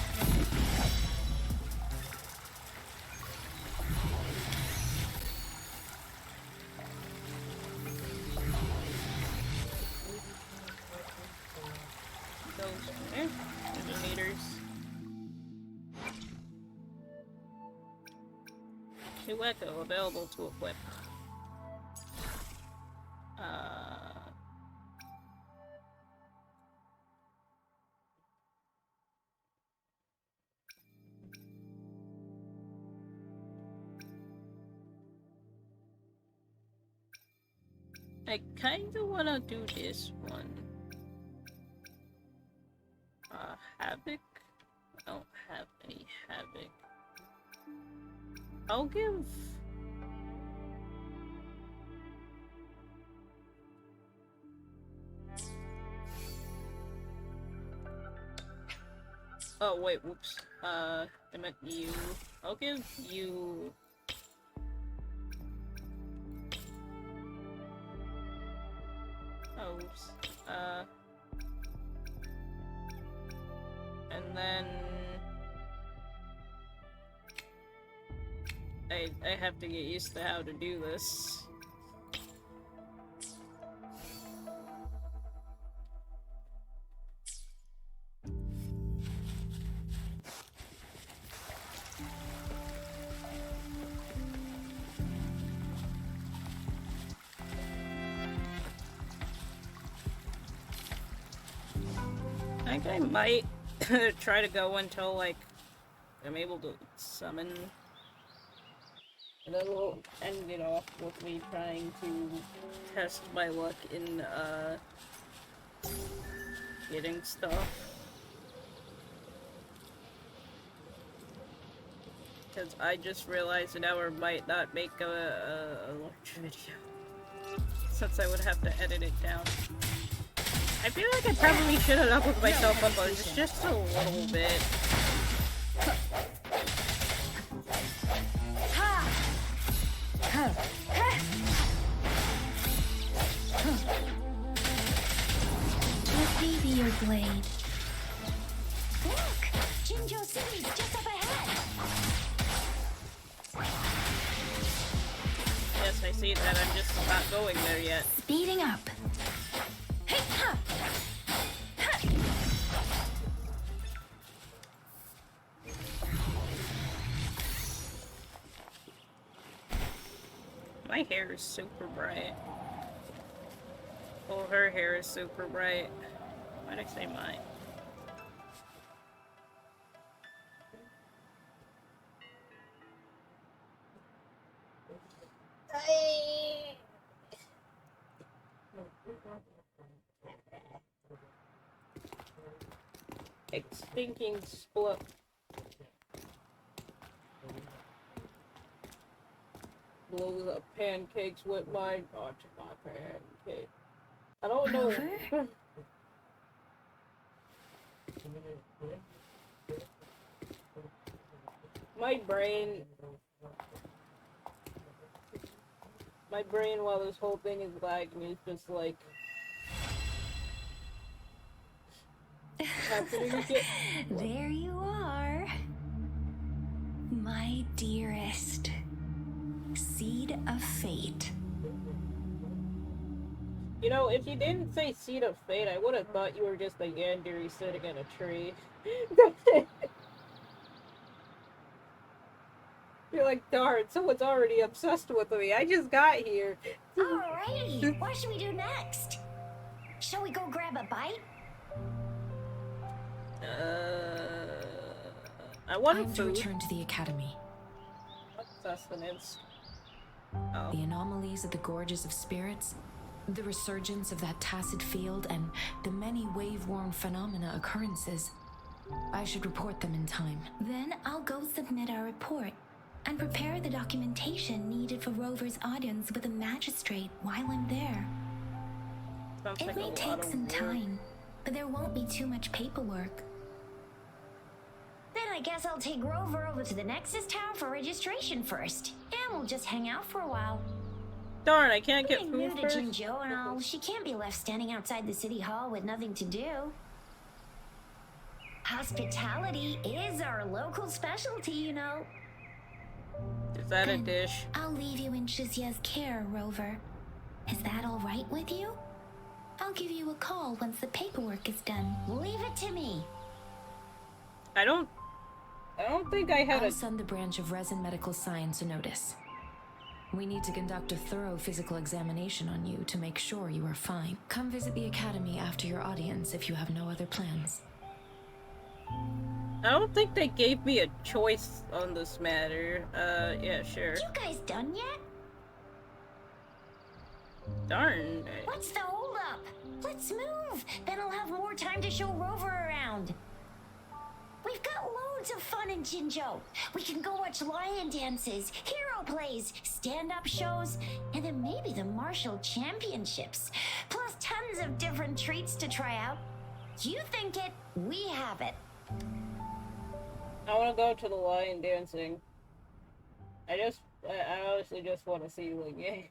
[SPEAKER 1] Those meters. New Echo available to equip. I kinda wanna do this one. Havoc? I don't have any Havoc. I'll give... Oh, wait, whoops. I meant you. I'll give you... Oh, oops. And then... I have to get used to how to do this. I think I might try to go until, like, I'm able to summon. And then we'll end it off with me trying to test my luck in, getting stuff. Because I just realized an hour might not make a large video. Since I would have to edit it down. I feel like I probably should have up with myself on budget just a little bit.
[SPEAKER 2] Let me be your blade.
[SPEAKER 3] Look! Jinjo City's just up ahead!
[SPEAKER 1] Yes, I see that. I'm just not going there yet.
[SPEAKER 2] Speeding up.
[SPEAKER 3] Hey, ha!
[SPEAKER 1] My hair is super bright. Well, her hair is super bright. Why'd I say mine? Stinking split. Blows up pancakes with my pancake. I don't know.
[SPEAKER 2] Rover?
[SPEAKER 1] My brain while this whole thing is lagging is just like happening again.
[SPEAKER 2] There you are. My dearest. Seed of Fate.
[SPEAKER 1] You know, if you didn't say Seed of Fate, I would have thought you were just a yandere sitting in a tree. You're like, darn, someone's already obsessed with me. I just got here.
[SPEAKER 3] Alrighty, what should we do next? Shall we go grab a bite?
[SPEAKER 1] I want
[SPEAKER 5] I'm to
[SPEAKER 1] food.
[SPEAKER 5] return to the academy.
[SPEAKER 1] Sustenance. Oh.
[SPEAKER 5] The anomalies of the gorges of spirits, the resurgence of that tacit field, and the many wave-worn phenomena occurrences. I should report them in time.
[SPEAKER 2] Then I'll go submit our report and prepare the documentation needed for Rover's audience with the magistrate while I'm there.
[SPEAKER 1] Sounds
[SPEAKER 2] It
[SPEAKER 1] like a
[SPEAKER 2] may
[SPEAKER 1] lot
[SPEAKER 2] take
[SPEAKER 1] of
[SPEAKER 2] some
[SPEAKER 1] work.
[SPEAKER 2] time, but there won't be too much paperwork.
[SPEAKER 3] Then I guess I'll take Rover over to the Nexus Tower for registration first. And we'll just hang out for a while.
[SPEAKER 1] Darn, I can't get
[SPEAKER 3] Being new
[SPEAKER 1] food
[SPEAKER 3] to
[SPEAKER 1] first.
[SPEAKER 3] Jinjo and all, she can't be left standing outside the city hall with nothing to do. Hospitality is our local specialty, you know.
[SPEAKER 1] Is that a
[SPEAKER 2] Then
[SPEAKER 1] dish?
[SPEAKER 2] I'll leave you in Shizia's care, Rover. Is that all right with you? I'll give you a call once the paperwork is done.
[SPEAKER 3] Leave it to me.
[SPEAKER 1] I don't think I had
[SPEAKER 5] I'll
[SPEAKER 1] a.
[SPEAKER 5] send the branch of Resin Medical Science a notice. We need to conduct a thorough physical examination on you to make sure you are fine. Come visit the academy after your audience if you have no other plans.
[SPEAKER 1] I don't think they gave me a choice on this matter. Yeah, sure.
[SPEAKER 3] You guys done yet?
[SPEAKER 1] Darn.
[SPEAKER 3] What's the holdup? Let's move. Then I'll have more time to show Rover around. We've got loads of fun in Jinjo. We can go watch lion dances, hero plays, stand-up shows, and then maybe the martial championships. Plus tons of different treats to try out. You think it, we have it.
[SPEAKER 1] I want to go to the lion dancing. I honestly just want to see the game.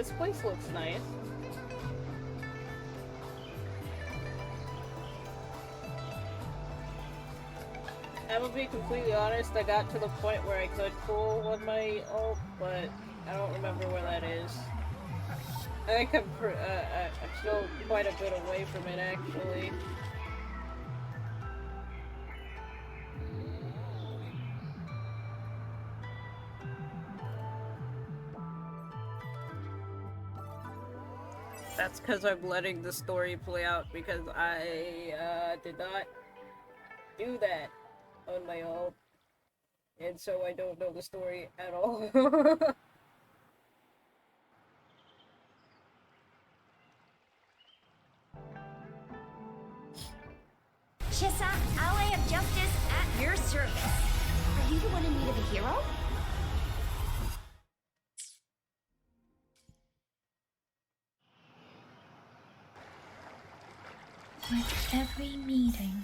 [SPEAKER 1] This place looks nice. I will be completely honest, I got to the point where I could pull on my ult, but I don't remember where that is. I think I'm still quite a bit away from it, actually. That's because I'm letting the story play out, because I did not do that on my own. And so I don't know the story at all.
[SPEAKER 3] Chissa, ally of justice at your service. Are you the one in need of a hero?
[SPEAKER 2] With every meeting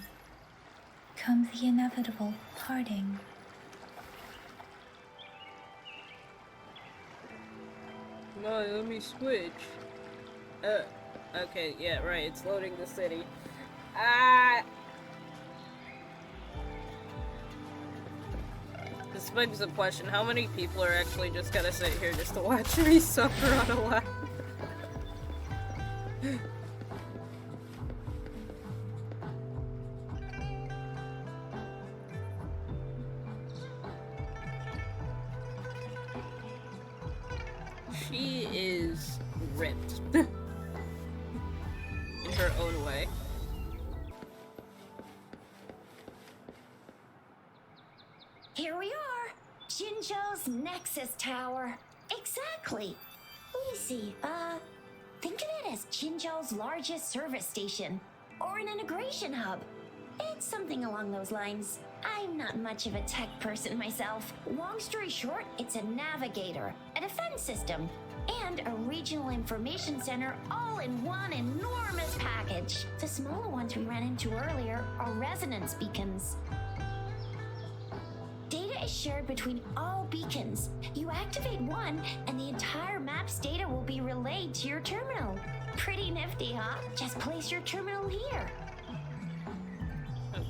[SPEAKER 2] comes the inevitable parting.
[SPEAKER 1] Come on, let me switch. Okay, yeah, right, it's loading the city. Ah! This begs the question, how many people are actually just gonna sit here just to watch me suffer on a lap? She is ripped. In her own way.
[SPEAKER 3] Here we are, Jinzhou's Nexus Tower. Exactly. Let me see, think of it as Jinzhou's largest service station, or an integration hub. It's something along those lines. I'm not much of a tech person myself. Long story short, it's a navigator, a defense system, and a regional information center all in one enormous package. The smaller ones we ran into earlier are resonance beacons. Data is shared between all beacons. You activate one, and the entire map's data will be relayed to your terminal. Pretty nifty, huh? Just place your terminal here.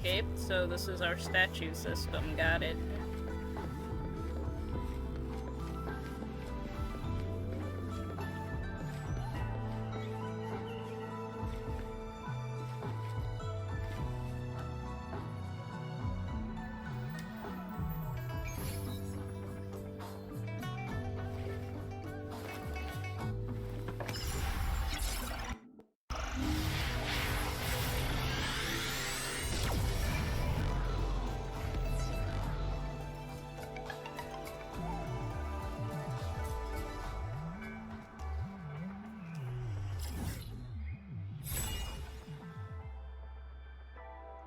[SPEAKER 1] Okay, so this is our statue system, got it.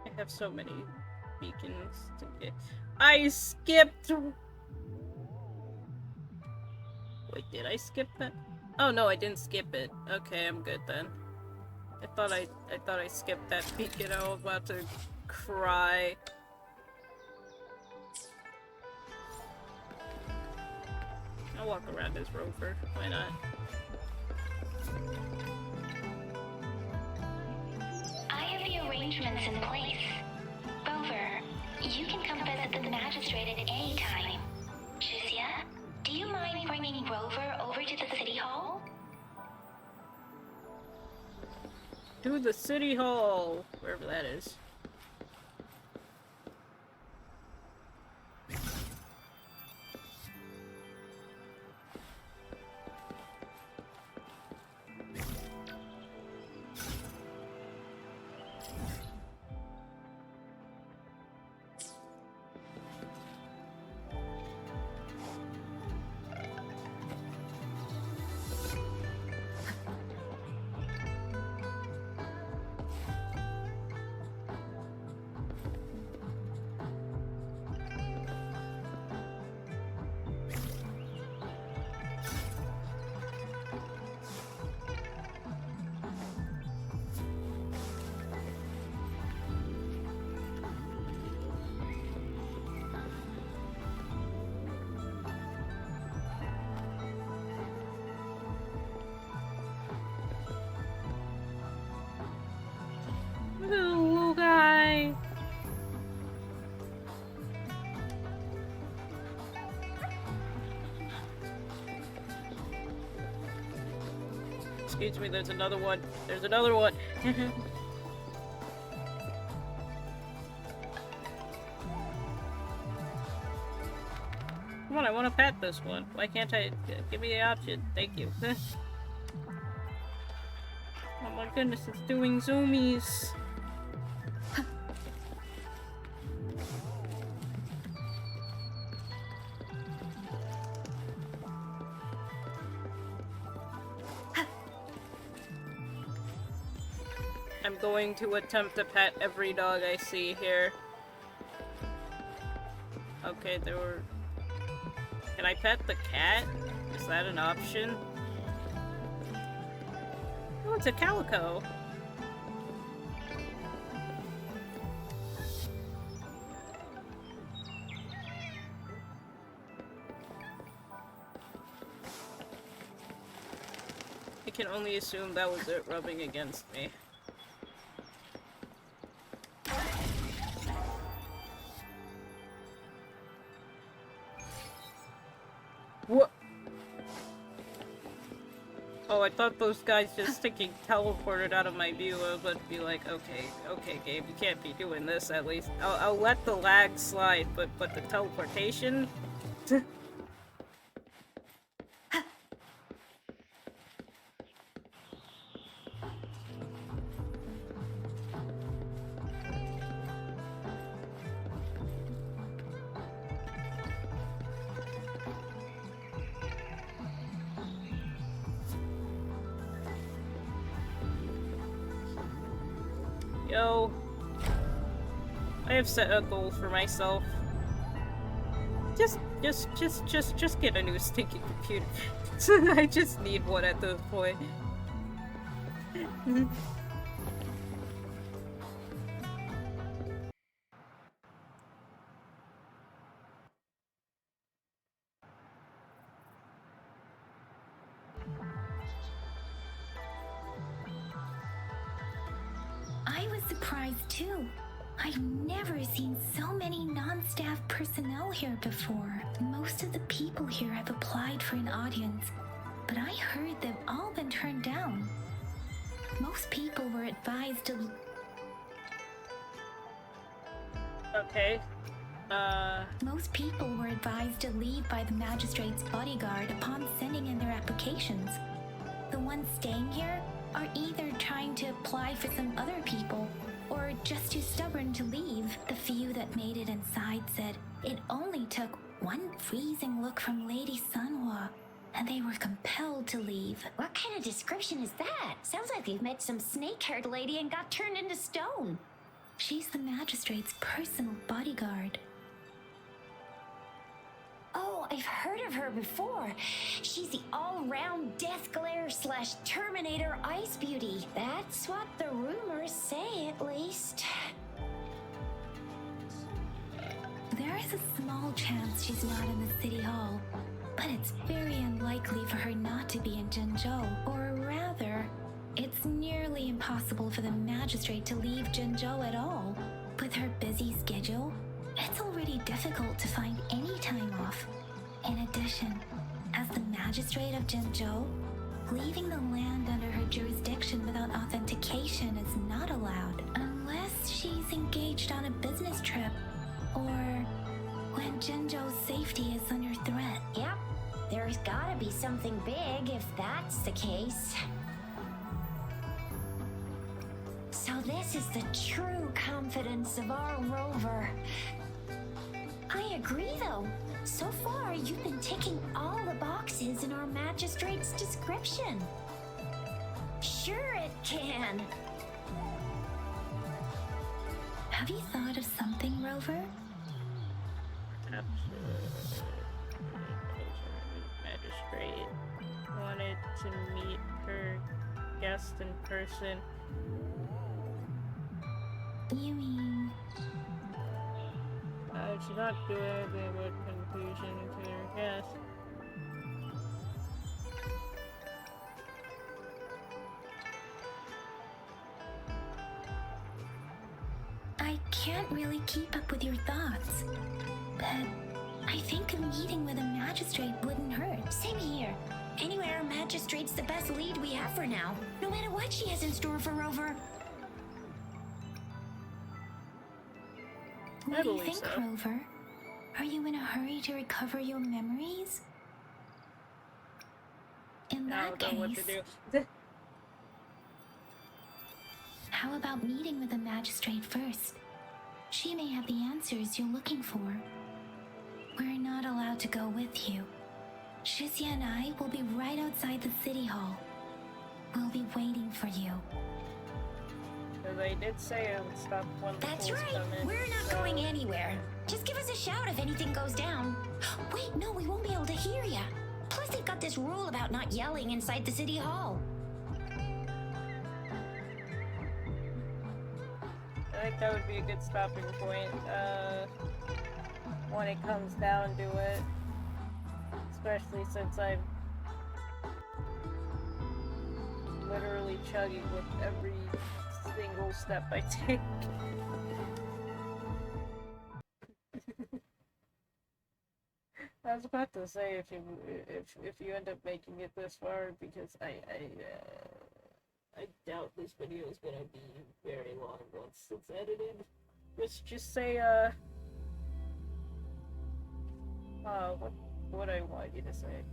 [SPEAKER 1] I have so many beacons to get. I skipped! Wait, did I skip that? Oh no, I didn't skip it. Okay, I'm good then. I thought I skipped that beacon. I was about to cry. I'll walk around as Rover. Why not?
[SPEAKER 2] I have the arrangements in place. Rover, you can come visit the magistrate at any time. Jizia, do you mind bringing Rover over to the city hall?
[SPEAKER 1] To the city hall! Wherever that is. Excuse me, there's another one. There's another one. Come on, I want to pet this one. Why can't I? Give me the option. Thank you. Oh my goodness, it's doing zoomies. I'm going to attempt to pet every dog I see here. Okay, there were... Can I pet the cat? Is that an option? Oh, it's a calico. I can only assume that was it rubbing against me. What? Oh, I thought those guys just sticking teleported out of my view. I was about to be like, okay, Gabe, you can't be doing this at least. I'll let the lag slide, but the teleportation? Yo, I have set a goal for myself. Just get a new stinking computer. I just need one at this point.
[SPEAKER 2] I was surprised too. I've never seen so many non-staff personnel here before. Most of the people here have applied for an audience, but I heard they've all been turned down. Most people were advised to...
[SPEAKER 1] Okay.
[SPEAKER 2] Most people were advised to leave by the magistrate's bodyguard upon sending in their applications. The ones staying here are either trying to apply for some other people or just too stubborn to leave. The few that made it inside said it only took one freezing look from Lady Sunhwa and they were compelled to leave.
[SPEAKER 3] What kind of description is that? Sounds like you've met some snake-haired lady and got turned into stone.
[SPEAKER 2] She's the magistrate's personal bodyguard.
[SPEAKER 3] Oh, I've heard of her before. She's the all-round Death Glare / Terminator Ice Beauty. That's what the rumors say, at least.
[SPEAKER 2] There is a small chance she's not in the city hall, but it's very unlikely for her not to be in Jinzhou. Or rather, it's nearly impossible for the magistrate to leave Jinzhou at all. With her busy schedule, it's already difficult to find any time off. In addition, as the magistrate of Jinzhou, leaving the land under her jurisdiction without authentication is not allowed unless she's engaged on a business trip or when Jinzhou's safety is under threat.
[SPEAKER 3] Yep, there's gotta be something big if that's the case. So this is the true confidence of our rover. I agree, though. So far, you've been ticking all the boxes in our magistrate's description. Sure it can.
[SPEAKER 2] Have you thought of something, Rover?
[SPEAKER 1] Magistrate wanted to meet her guest in person.
[SPEAKER 2] You mean...
[SPEAKER 1] She's not doing anything but confusion to her guest.
[SPEAKER 2] I can't really keep up with your thoughts, but I think a meeting with a magistrate wouldn't hurt.
[SPEAKER 3] Same here. Anywhere, Magistrate's the best lead we have for now, no matter what she has in store for Rover.
[SPEAKER 2] What do you think, Rover? Are you in a hurry to recover your memories? In that case,
[SPEAKER 1] what to do.
[SPEAKER 2] How about meeting with the magistrate first? She may have the answers you're looking for. We're not allowed to go with you. Shizia and I will be right outside the city hall. We'll be waiting for you.
[SPEAKER 1] They did say stop when the
[SPEAKER 3] That's
[SPEAKER 1] fools
[SPEAKER 3] right.
[SPEAKER 1] come in,
[SPEAKER 3] We're not going anywhere. Just give us a shout if anything goes down. Wait, no, we won't be able to hear ya. Plus, they've got this rule about not yelling inside the city hall.
[SPEAKER 1] I think that would be a good stopping point, when it comes down to it. Especially since I'm literally chugging with every single step I take. I was about to say if you end up making it this far, because I doubt this video is gonna be very long once it's edited. Let's just say what I want you to say.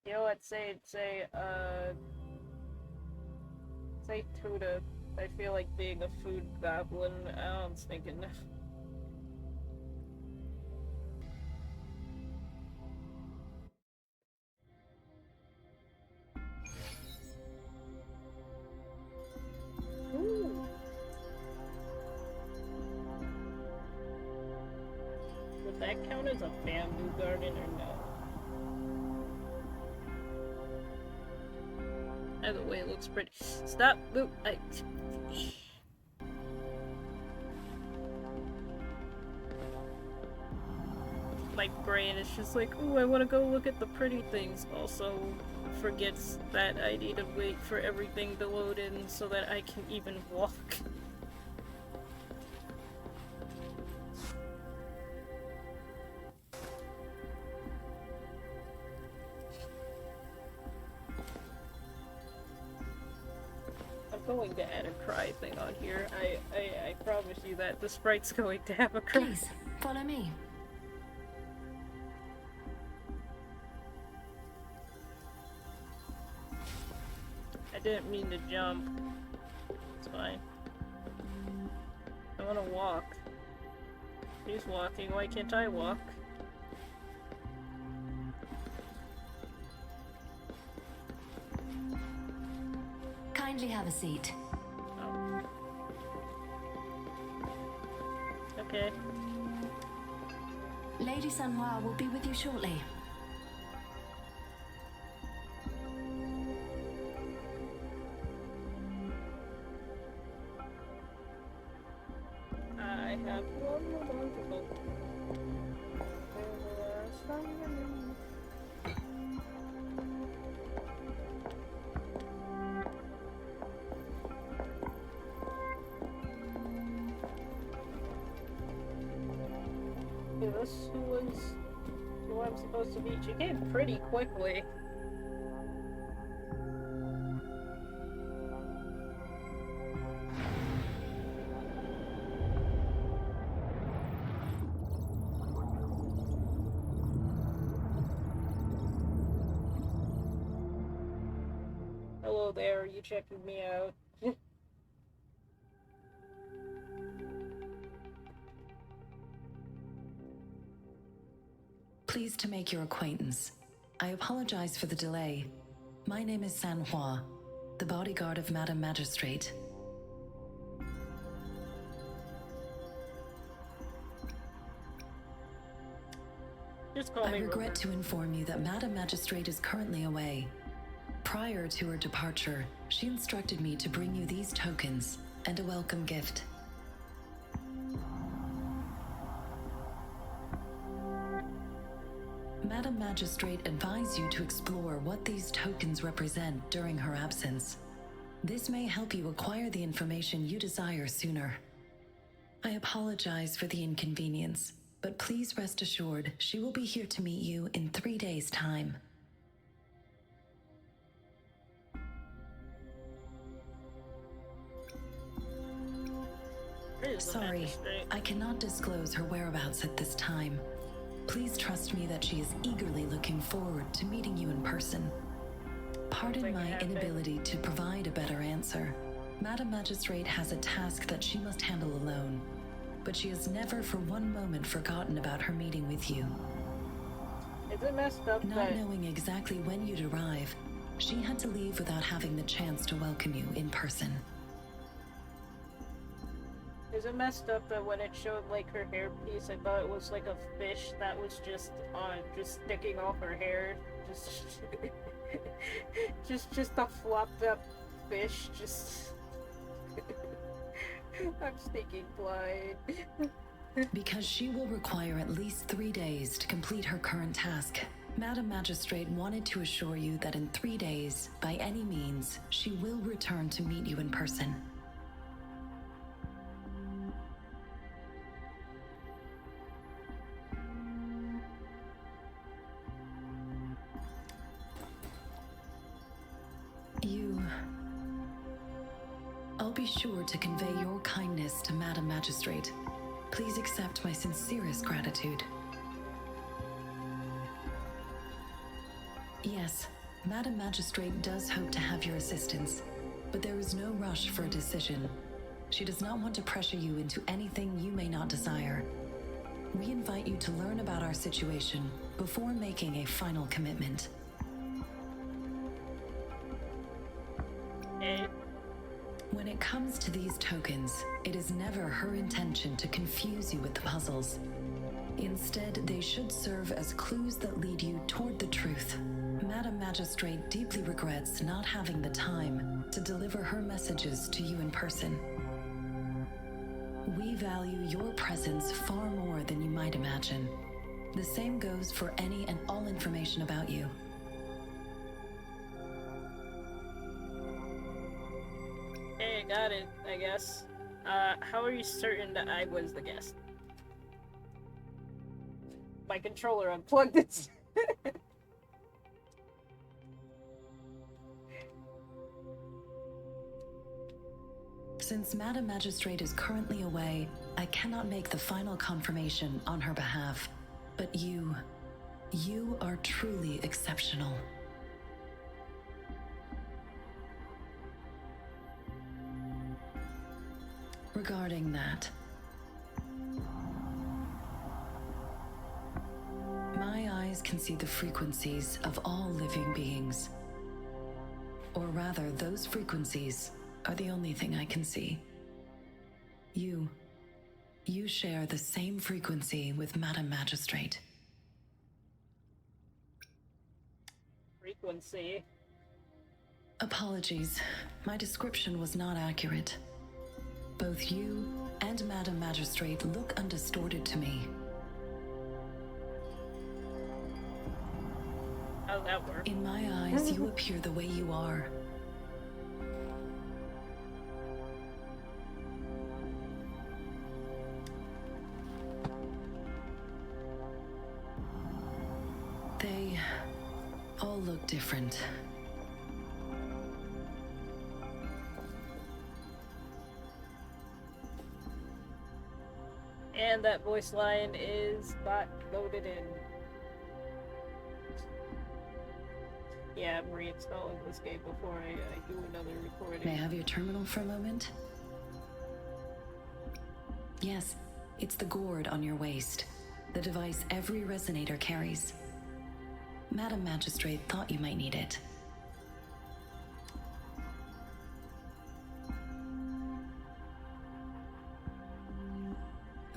[SPEAKER 1] You know what? Say Tuda. I feel like being a food goblin. I was thinking. Ooh. Would that count as a bamboo garden or no? Either way, it looks pretty. Stop! Move! My brain is just like, ooh, I want to go look at the pretty things. Also, forgets that I need to wait for everything to load in so that I can even walk. Going to add a cry thing on here. I promise you that the sprite's going to have a cry.
[SPEAKER 5] Please, follow me.
[SPEAKER 1] I didn't mean to jump. It's fine. I want to walk. He's walking, why can't I walk?
[SPEAKER 5] Kindly have a seat.
[SPEAKER 1] Oh. Okay.
[SPEAKER 5] Lady Sanhua will be with you shortly.
[SPEAKER 1] I have one more to go. This who I'm supposed to meet. She came pretty quickly. Hello there, are you checking me out?
[SPEAKER 5] Pleased to make your acquaintance. I apologize for the delay. My name is Sanhua, the bodyguard of Madam Magistrate.
[SPEAKER 1] Just call me
[SPEAKER 5] I regret
[SPEAKER 1] Robert.
[SPEAKER 5] to inform you that Madam Magistrate is currently away. Prior to her departure, she instructed me to bring you these tokens and a welcome gift. Madam Magistrate advised you to explore what these tokens represent during her absence. This may help you acquire the information you desire sooner. I apologize for the inconvenience, but please rest assured she will be here to meet you in 3 days' time.
[SPEAKER 1] is the
[SPEAKER 5] Sorry,
[SPEAKER 1] magistrate?
[SPEAKER 5] I cannot disclose her whereabouts at this time. Please trust me that she is eagerly looking forward to meeting you in person. Pardon my inability to provide a better answer. Madam Magistrate has a task that she must handle alone, but she has never for one moment forgotten about her meeting with you.
[SPEAKER 1] Is it messed up
[SPEAKER 5] Not knowing exactly when you'd arrive, she had to leave without having the chance to welcome you in person.
[SPEAKER 1] Is it messed up that when it showed like her hairpiece, I thought it was like a fish that was just sticking off her hair, just a flopped up fish, just. I'm sneaking blind.
[SPEAKER 5] Because she will require at least 3 days to complete her current task, Madam Magistrate wanted to assure you that in 3 days, by any means, she will return to meet you in person. I'll be sure to convey your kindness to Madam Magistrate. Please accept my sincerest gratitude. Yes, Madam Magistrate does hope to have your assistance, but there is no rush for a decision. She does not want to pressure you into anything you may not desire. We invite you to learn about our situation before making a final commitment. When it comes to these tokens, it is never her intention to confuse you with the puzzles. Instead, they should serve as clues that lead you toward the truth. Madam Magistrate deeply regrets not having the time to deliver her messages to you in person. We value your presence far more than you might imagine. The same goes for any and all information about you.
[SPEAKER 1] Hey, got it, I guess. How are you certain that I was the guest? My controller unplugged it.
[SPEAKER 5] Since Madam Magistrate is currently away, I cannot make the final confirmation on her behalf. But you are truly exceptional. Regarding that, my eyes can see the frequencies of all living beings. Or rather, those frequencies are the only thing I can see. You share the same frequency with Madam Magistrate.
[SPEAKER 1] Frequency?
[SPEAKER 5] Apologies, my description was not accurate. Both you and Madam Magistrate look undistorted to me.
[SPEAKER 1] How's that work?
[SPEAKER 5] In my eyes, you appear the way you are. They all look different.
[SPEAKER 1] And that voice line is not loaded in. Yeah, I'm reinstalling this game before I do another recording.
[SPEAKER 5] May I have your terminal for a moment? Yes, it's the gourd on your waist, the device every resonator carries. Madam Magistrate thought you might need it.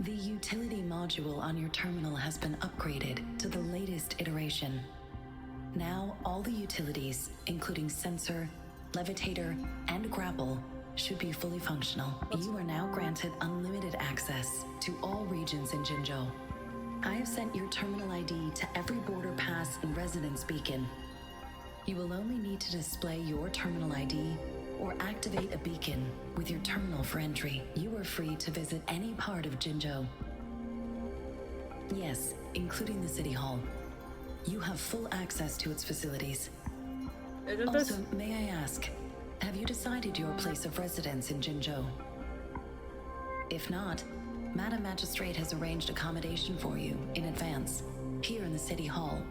[SPEAKER 5] The utility module on your terminal has been upgraded to the latest iteration. Now, all the utilities, including sensor, levitator, and grapple, should be fully functional. You are now granted unlimited access to all regions in Jinzhou. I have sent your terminal ID to every border pass and residence beacon. You will only need to display your terminal ID or activate a beacon with your terminal for entry. You are free to visit any part of Jinzhou. Yes, including the City Hall. You have full access to its facilities. Also, may I ask, have you decided your place of residence in Jinzhou? If not, Madam Magistrate has arranged accommodation for you in advance, here in the City Hall.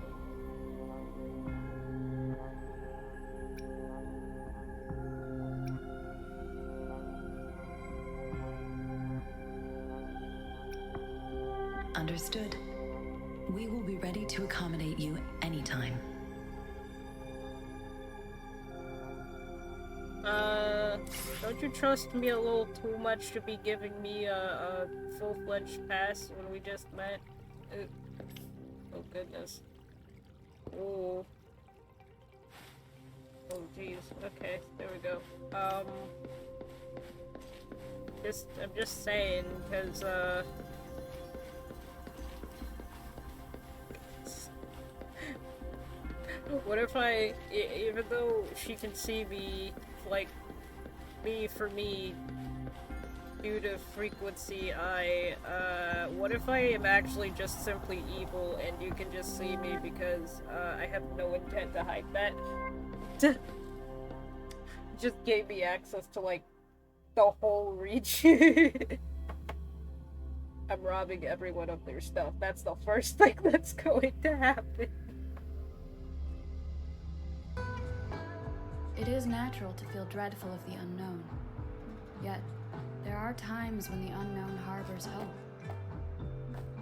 [SPEAKER 5] Understood. We will be ready to accommodate you anytime.
[SPEAKER 1] Don't you trust me a little too much to be giving me a full-fledged pass when we just met? Oh goodness. Oh. Oh jeez. Okay, there we go. I'm just saying, because, what if even though she can see me, like, for me, due to frequency, what if I am actually just simply evil and you can just see me because, I have no intent to hide that? Just gave me access to, like, the whole region. I'm robbing everyone of their stuff. That's the first thing that's going to happen.
[SPEAKER 6] It is natural to feel dreadful of the unknown. Yet, there are times when the unknown harbors hope.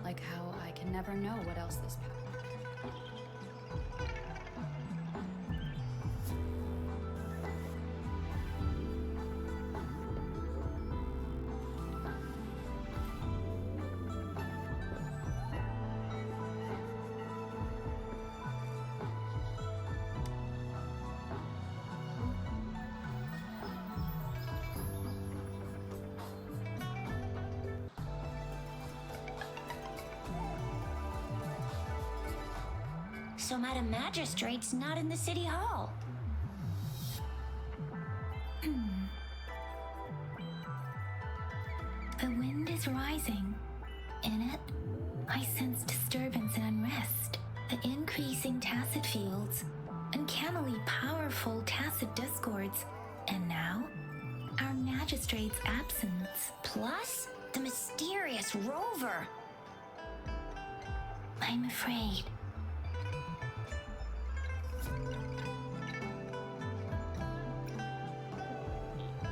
[SPEAKER 6] Like how I can never know what else this path.
[SPEAKER 3] So Madam Magistrate's not in the City Hall.
[SPEAKER 2] The wind is rising. In it, I sense disturbance and unrest. The increasing tacit fields, uncannily powerful tacit discords, and now, our magistrate's absence.
[SPEAKER 3] Plus, the mysterious rover.
[SPEAKER 2] I'm afraid.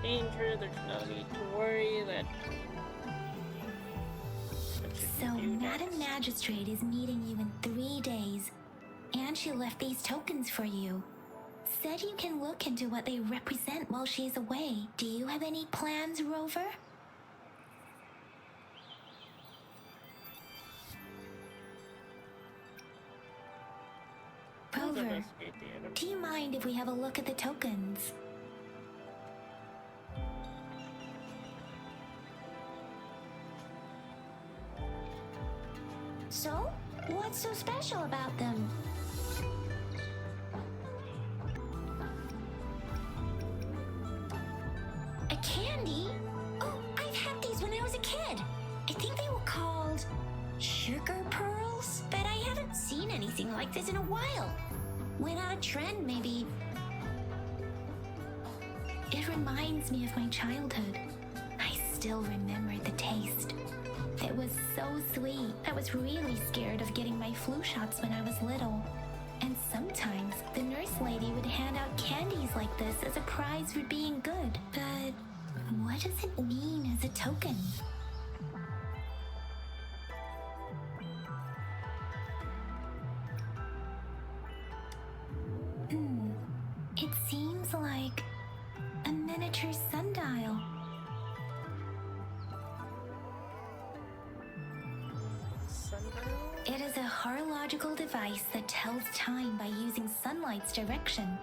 [SPEAKER 1] Danger, there's no need to worry that...
[SPEAKER 2] So, Madam Magistrate is meeting you in 3 days, and she left these tokens for you. Said you can look into what they represent while she's away. Do you have any plans, Rover? Rover, do you mind if we have a look at the tokens?
[SPEAKER 3] So, what's so special about them? A candy? Oh, I've had these when I was a kid. I think they were called sugar pearls, but I haven't seen anything like this in a while. Went out of trend, maybe.
[SPEAKER 2] It reminds me of my childhood. I still remember the taste. It was so sweet. I was really scared of getting my flu shots when I was little. And sometimes the nurse lady would hand out candies like this as a prize for being good. But what does it mean as a token? It seems like a miniature sundial. It is a horological device that tells time by using sunlight's direction.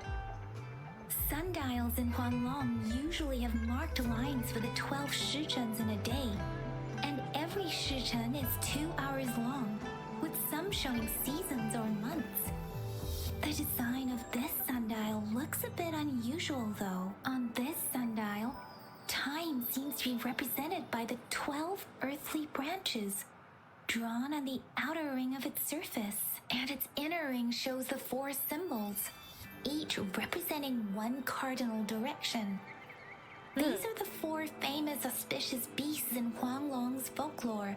[SPEAKER 2] Sundials in Huanglong usually have marked lines for the 12 shichens in a day, and every shichen is 2 hours long, with some showing seasons or months. The design of this sundial looks a bit unusual though. On this sundial, time seems to be represented by the 12 earthly branches, drawn on the outer ring of its surface, and its inner ring shows the 4 symbols, each representing one cardinal direction. These are the 4 famous auspicious beasts in Huanglong's folklore.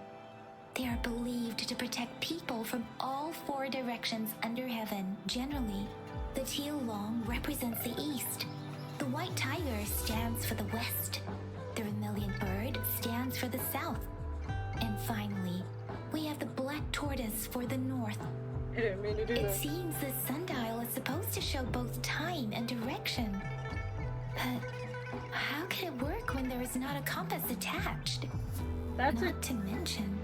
[SPEAKER 2] They are believed to protect people from all 4 directions under heaven. Generally, the teal long represents the east. The white tiger stands for the west. The vermilion bird stands for the south. And finally, we have the black tortoise for the north.
[SPEAKER 1] I didn't mean to do
[SPEAKER 2] It
[SPEAKER 1] that.
[SPEAKER 2] seems the sundial is supposed to show both time and direction. But how can it work when there is not a compass attached?
[SPEAKER 1] That's
[SPEAKER 2] Not
[SPEAKER 1] it.
[SPEAKER 2] to mention,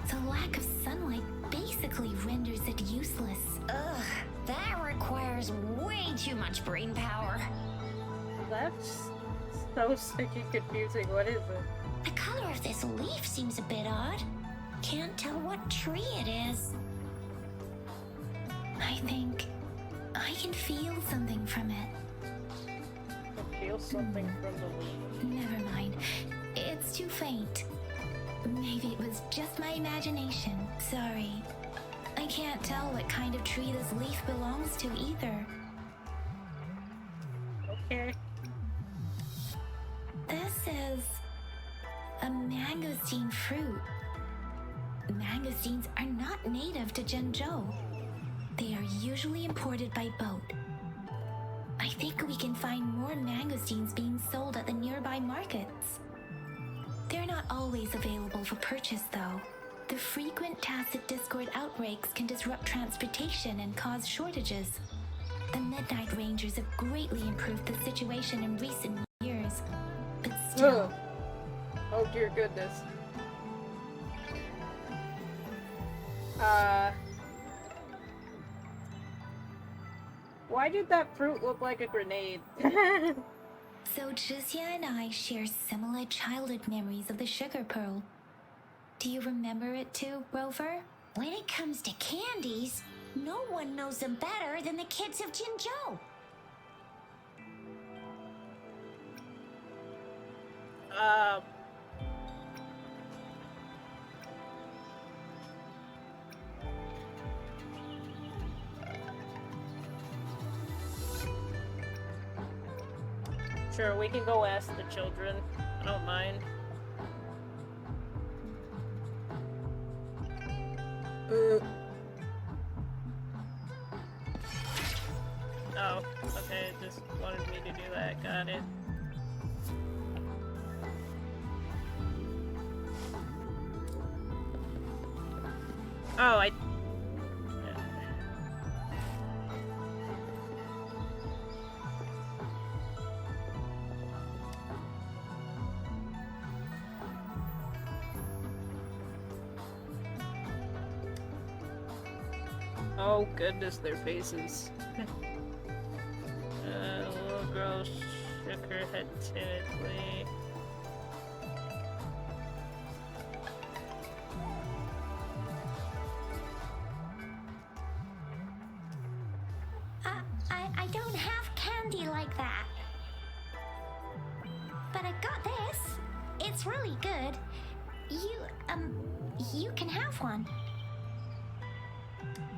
[SPEAKER 2] the lack of sunlight basically renders it useless.
[SPEAKER 3] Ugh, that requires way too much brain power.
[SPEAKER 1] That's so sticky confusing. What is it?
[SPEAKER 3] The color of this leaf seems a bit odd. Can't tell what tree it is.
[SPEAKER 2] I think I can feel something from it.
[SPEAKER 1] I feel something from the leaf.
[SPEAKER 2] Never mind. It's too faint. Maybe it was just my imagination. Sorry. I can't tell what kind of tree this leaf belongs to either.
[SPEAKER 1] Okay.
[SPEAKER 2] This is a mangosteen fruit. Mangosteens are not native to Zhengzhou. They are usually imported by boat. I think we can find more mangosteens being sold at the nearby markets. They're not always available for purchase, though. The frequent tacit discord outbreaks can disrupt transportation and cause shortages. The Midnight Rangers have greatly improved the situation in recent years, but still,
[SPEAKER 1] Oh dear goodness. Why did that fruit look like a grenade?
[SPEAKER 2] so Zhixia and I share similar childhood memories of the sugar pearl. Do you remember it too, Rover?
[SPEAKER 3] When it comes to candies, no one knows them better than the kids of Jinzhou.
[SPEAKER 1] Sure, we can go ask the children. I don't mind. Oh, okay, it just wanted me to do that. Got it. Oh, I... Oh goodness, their faces. The little girl shook her head timidly.
[SPEAKER 3] I don't have candy like that. But I got this. It's really good. You can have one.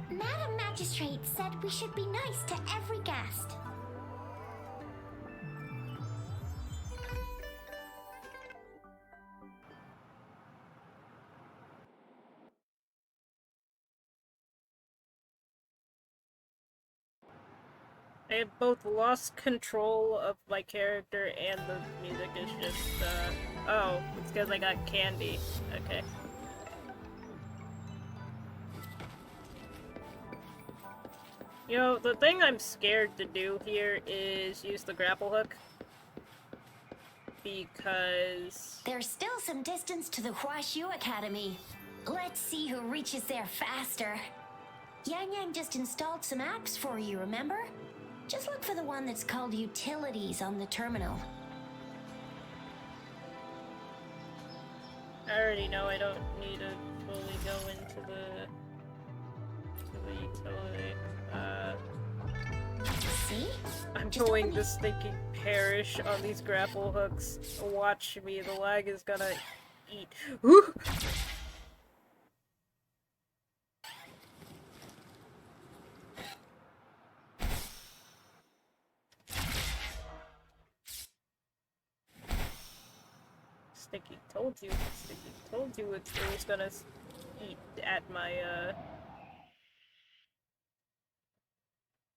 [SPEAKER 3] Madam Magistrate said we should be nice to every guest.
[SPEAKER 1] I have both lost control of my character and the music is just, oh, it's because I got candy. Okay. You know, the thing I'm scared to do here is use the grapple hook. Because...
[SPEAKER 3] There's still some distance to the Huaxiu Academy. Let's see who reaches there faster. Yang Yang just installed some apps for you, remember? Just look for the one that's called Utilities on the terminal.
[SPEAKER 1] I already know I don't need to fully go into the utility.
[SPEAKER 3] See?
[SPEAKER 1] I'm
[SPEAKER 3] Just
[SPEAKER 1] going
[SPEAKER 3] open
[SPEAKER 1] to stinking perish on these grapple hooks. Watch me, the lag is gonna eat. Woo! Sticky. Told you. Sticky. Told you it was gonna eat at my,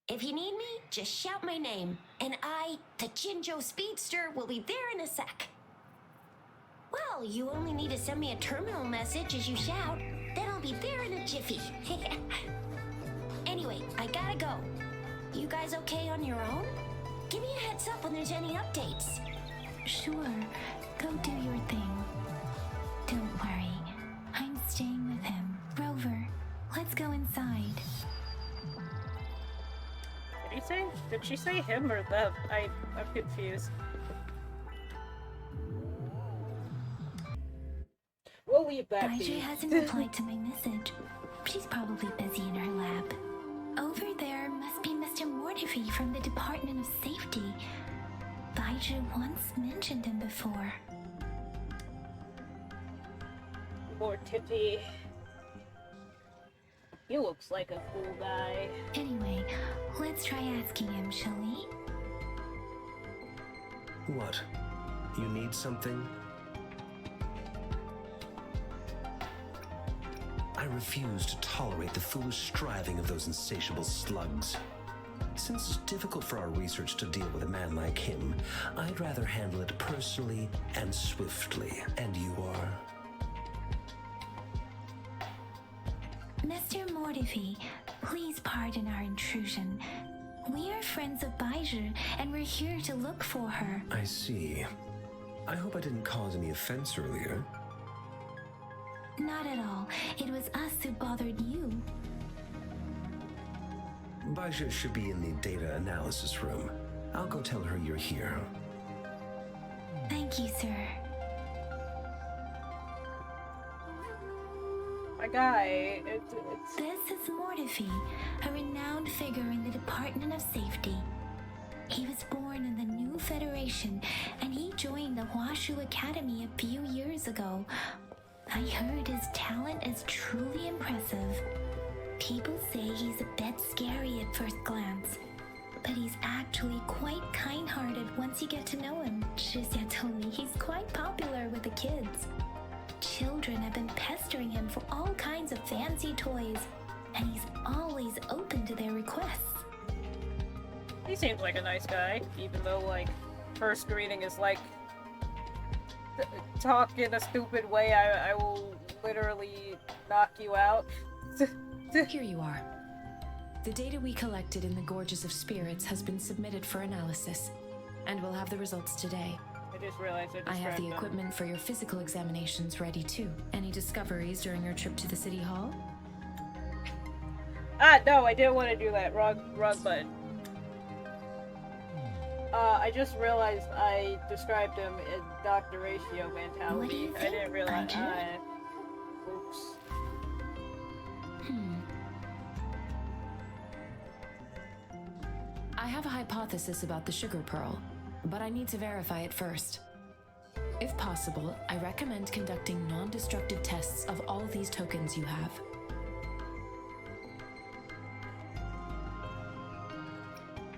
[SPEAKER 3] If you need me, just shout my name, and I, the Jinjo Speedster, will be there in a sec. Well, you only need to send me a terminal message as you shout, then I'll be there in a jiffy. Anyway, I gotta go. You guys okay on your own? Give me a heads up when there's any updates.
[SPEAKER 2] Sure, go do your thing. Don't worry, I'm staying with him. Rover, let's go inside.
[SPEAKER 1] Did she say him or them? I'm confused. We'll leave that
[SPEAKER 2] Baiju
[SPEAKER 1] be.
[SPEAKER 2] hasn't replied to my message. She's probably busy in her lab. Over there must be Mr. Mortifi from the Department of Safety. Baiju once mentioned him before.
[SPEAKER 1] Mortifi. He looks like a cool guy.
[SPEAKER 2] Anyway, let's try asking him, shall we?
[SPEAKER 7] What? You need something? I refuse to tolerate the foolish striving of those insatiable slugs. Since it's difficult for our research to deal with a man like him, I'd rather handle it personally and swiftly. And you are?
[SPEAKER 2] Mr. Mortifi, please pardon our intrusion. We are friends of Baiju, and we're here to look for her.
[SPEAKER 7] I see. I hope I didn't cause any offense earlier.
[SPEAKER 2] Not at all. It was us who bothered you.
[SPEAKER 7] Baja should be in the data analysis room. I'll go tell her you're here.
[SPEAKER 2] Thank you, sir.
[SPEAKER 1] My guy,
[SPEAKER 2] This is Mortifi, a renowned figure in the Department of Safety. He was born in the new Federation, and he joined the Huashu Academy a few years ago. I heard his talent is truly impressive. People say he's a bit scary at first glance, but he's actually quite kind-hearted once you get to know him. Shizia told me he's quite popular with the kids. Children have been pestering him for all kinds of fancy toys, and he's always open to their requests.
[SPEAKER 1] he seems like a nice guy, even though, like, first greeting is like, talk in a stupid way, I will literally knock you out.
[SPEAKER 5] Here you are. The data we collected in the Gorges of Spirits has been submitted for analysis, and we'll have the results today.
[SPEAKER 1] I just realized
[SPEAKER 5] I have the equipment for your physical examinations ready too. Any discoveries during your trip to the City Hall?
[SPEAKER 1] Ah, no, I didn't want to do that. Wrong button. I just realized I described him in Dr. Ratio mentality.
[SPEAKER 2] What do you
[SPEAKER 1] I
[SPEAKER 2] think,
[SPEAKER 1] didn't realize.
[SPEAKER 2] Baiju?
[SPEAKER 1] Oops.
[SPEAKER 5] I have a hypothesis about the sugar pearl, but I need to verify it first. If possible, I recommend conducting non-destructive tests of all these tokens you have.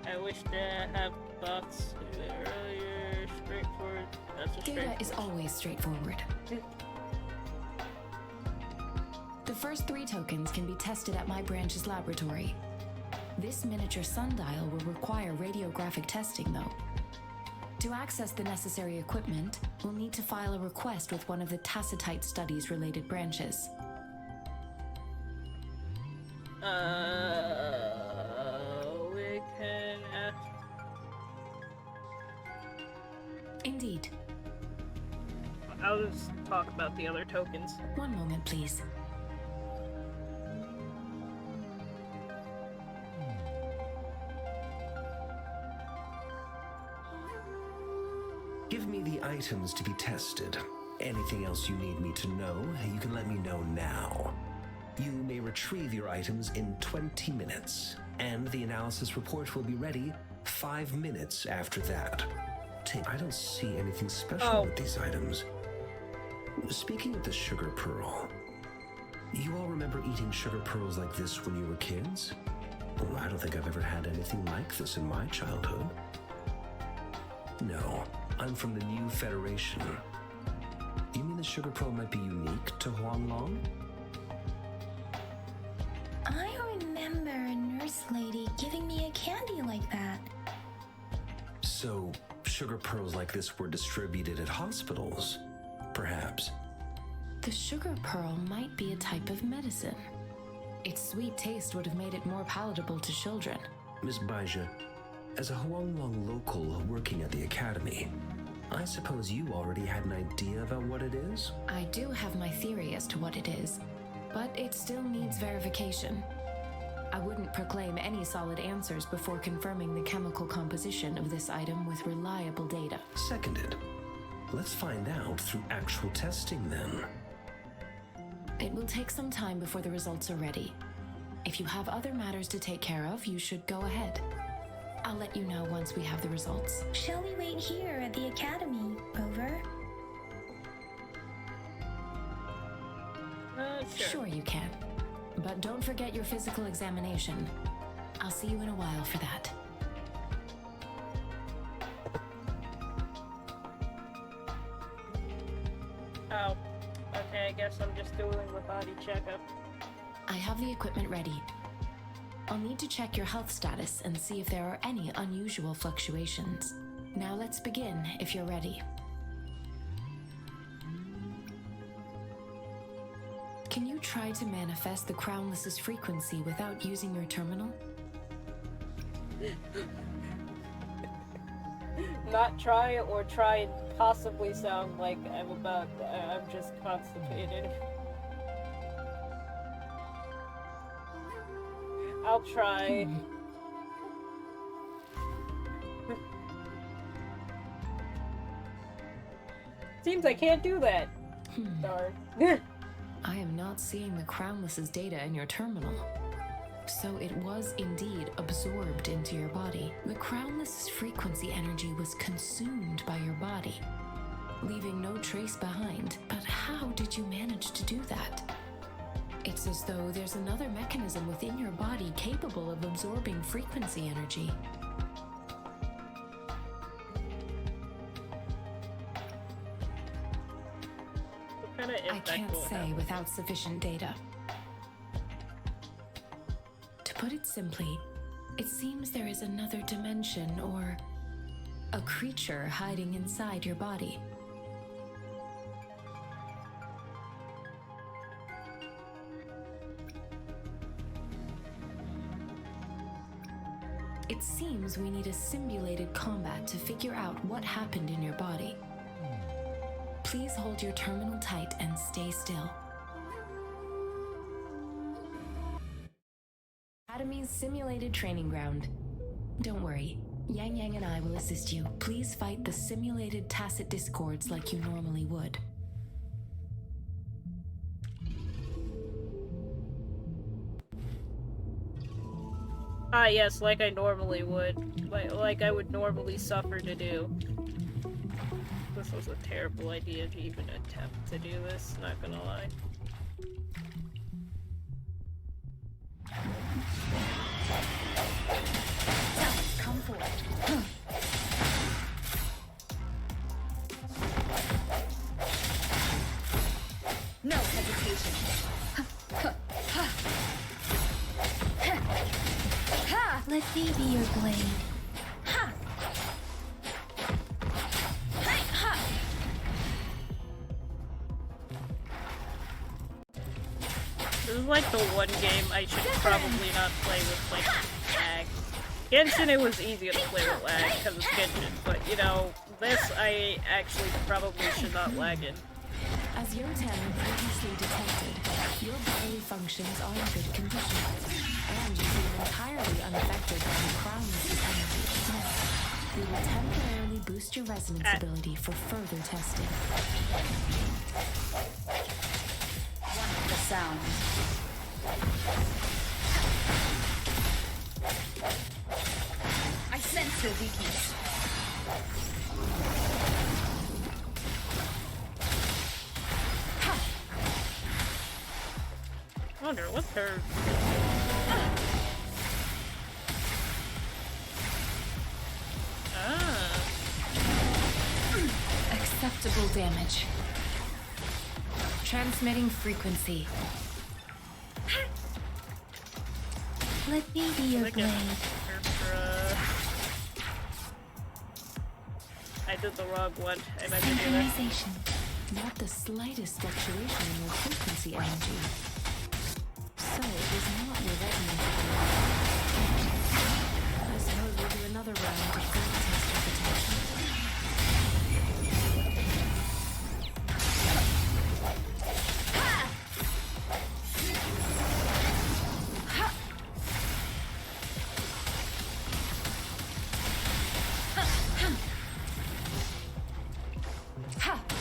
[SPEAKER 1] I wish to have thoughts earlier. Straightforward. That's a
[SPEAKER 5] Data is
[SPEAKER 1] straightforward.
[SPEAKER 5] always straightforward. The first 3 tokens can be tested at my branch's laboratory. This miniature sundial will require radiographic testing, though. To access the necessary equipment, we'll need to file a request with one of the Tacitite Studies related branches.
[SPEAKER 1] We can ask.
[SPEAKER 5] Indeed.
[SPEAKER 1] I'll just talk about the other tokens.
[SPEAKER 5] One moment, please.
[SPEAKER 7] Give me the items to be tested. Anything else you need me to know, you can let me know now. You may retrieve your items in 20 minutes, and the analysis report will be ready 5 minutes after that. I don't see anything special with these items. Speaking of the sugar pearl, you all remember eating sugar pearls like this when you were kids? Well, I don't think I've ever had anything like this in my childhood. No, I'm from the new Federation. You mean the sugar pearl might be unique to Huanglong?
[SPEAKER 2] I remember a nurse lady giving me a candy like that.
[SPEAKER 7] So, sugar pearls like this were distributed at hospitals, perhaps.
[SPEAKER 5] The sugar pearl might be a type of medicine. Its sweet taste would have made it more palatable to children.
[SPEAKER 7] Miss Baija, as a Huanglong local working at the academy, I suppose you already had an idea about what it is?
[SPEAKER 5] I do have my theory as to what it is, but it still needs verification. I wouldn't proclaim any solid answers before confirming the chemical composition of this item with reliable data.
[SPEAKER 7] Seconded. Let's find out through actual testing then.
[SPEAKER 5] It will take some time before the results are ready. If you have other matters to take care of, you should go ahead. I'll let you know once we have the results.
[SPEAKER 2] Shall we wait here at the academy, Rover?
[SPEAKER 5] Sure you can. But don't forget your physical examination. I'll see you in a while for that.
[SPEAKER 1] Oh. Okay, I guess I'm just doing the body checkup.
[SPEAKER 5] I have the equipment ready. I'll need to check your health status and see if there are any unusual fluctuations. Now let's begin, if you're ready. Can you try to manifest the Crownless's frequency without using your terminal?
[SPEAKER 1] Not try or try and possibly sound like I'm just constipated. I'll try. Seems I can't do that. Darn.
[SPEAKER 5] I am not seeing the Crownless's data in your terminal. So it was indeed absorbed into your body. The Crownless's frequency energy was consumed by your body, leaving no trace behind. But how did you manage to do that? It's as though there's another mechanism within your body capable of absorbing frequency energy. I can't say without sufficient data. To put it simply, it seems there is another dimension or a creature hiding inside your body. It seems we need a simulated combat to figure out what happened in your body. Please hold your terminal tight and stay still. Academy's simulated training ground. Don't worry, Yang Yang and I will assist you. Please fight the simulated tacit discords like you normally would.
[SPEAKER 1] Ah, yes, like I normally would. Like I would normally suffer to do. This was a terrible idea to even attempt to do this, not gonna lie.
[SPEAKER 4] Come forward. No hesitation.
[SPEAKER 2] Let me be your blade. Ha!
[SPEAKER 1] This is like the one game I should probably not play with, like, lag. Genshin, it was easier to play with lag because it's Genshin, but, you know, this I actually probably should not lag in.
[SPEAKER 5] As Yo 10 previously detected, your bodily functions are in good condition, and you seem entirely unaffected by the Crownless's energy. We will temporarily boost your resonance ability for further testing.
[SPEAKER 4] The sound. I sense your weakness.
[SPEAKER 1] I wonder, what's her...
[SPEAKER 5] Acceptable damage.
[SPEAKER 4] Transmitting frequency.
[SPEAKER 2] Let me be your blade.
[SPEAKER 1] I did the wrong one. I meant to do that.
[SPEAKER 2] Synchronization.
[SPEAKER 5] Not the slightest fluctuation in your frequency energy. So it is not your resonance of the I suppose we'll do another round of field test protection.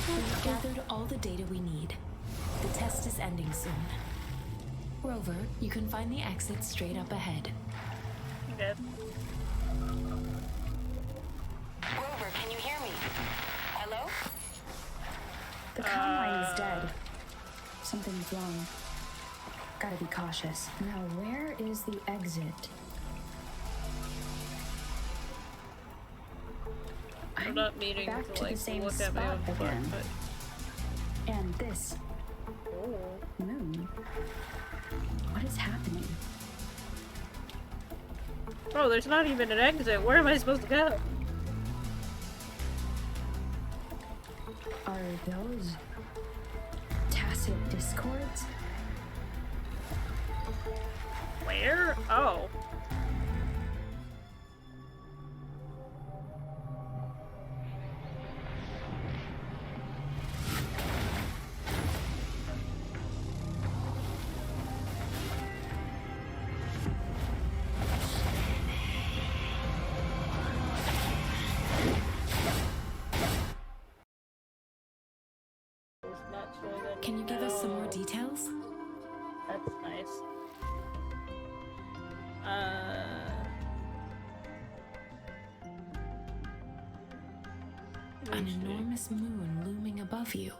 [SPEAKER 5] We've gathered all the data we need. The test is ending soon. Rover, you can find the exit straight up ahead.
[SPEAKER 1] Okay.
[SPEAKER 8] Rover, can you hear me? Hello?
[SPEAKER 3] The comm line is dead. Something's wrong. Gotta be cautious. Now, where is the exit?
[SPEAKER 1] I'm not meaning
[SPEAKER 3] back
[SPEAKER 1] to
[SPEAKER 3] to
[SPEAKER 1] like
[SPEAKER 3] the same
[SPEAKER 1] look at my own
[SPEAKER 3] spot
[SPEAKER 1] butt,
[SPEAKER 3] again.
[SPEAKER 1] but
[SPEAKER 3] And this moon. What is happening?
[SPEAKER 1] oh, there's not even an exit. Where am I supposed to go?
[SPEAKER 3] Are those tacit discords?
[SPEAKER 1] Where? Oh.
[SPEAKER 5] Can you give us some more details?
[SPEAKER 1] That's nice.
[SPEAKER 5] An enormous moon looming above you.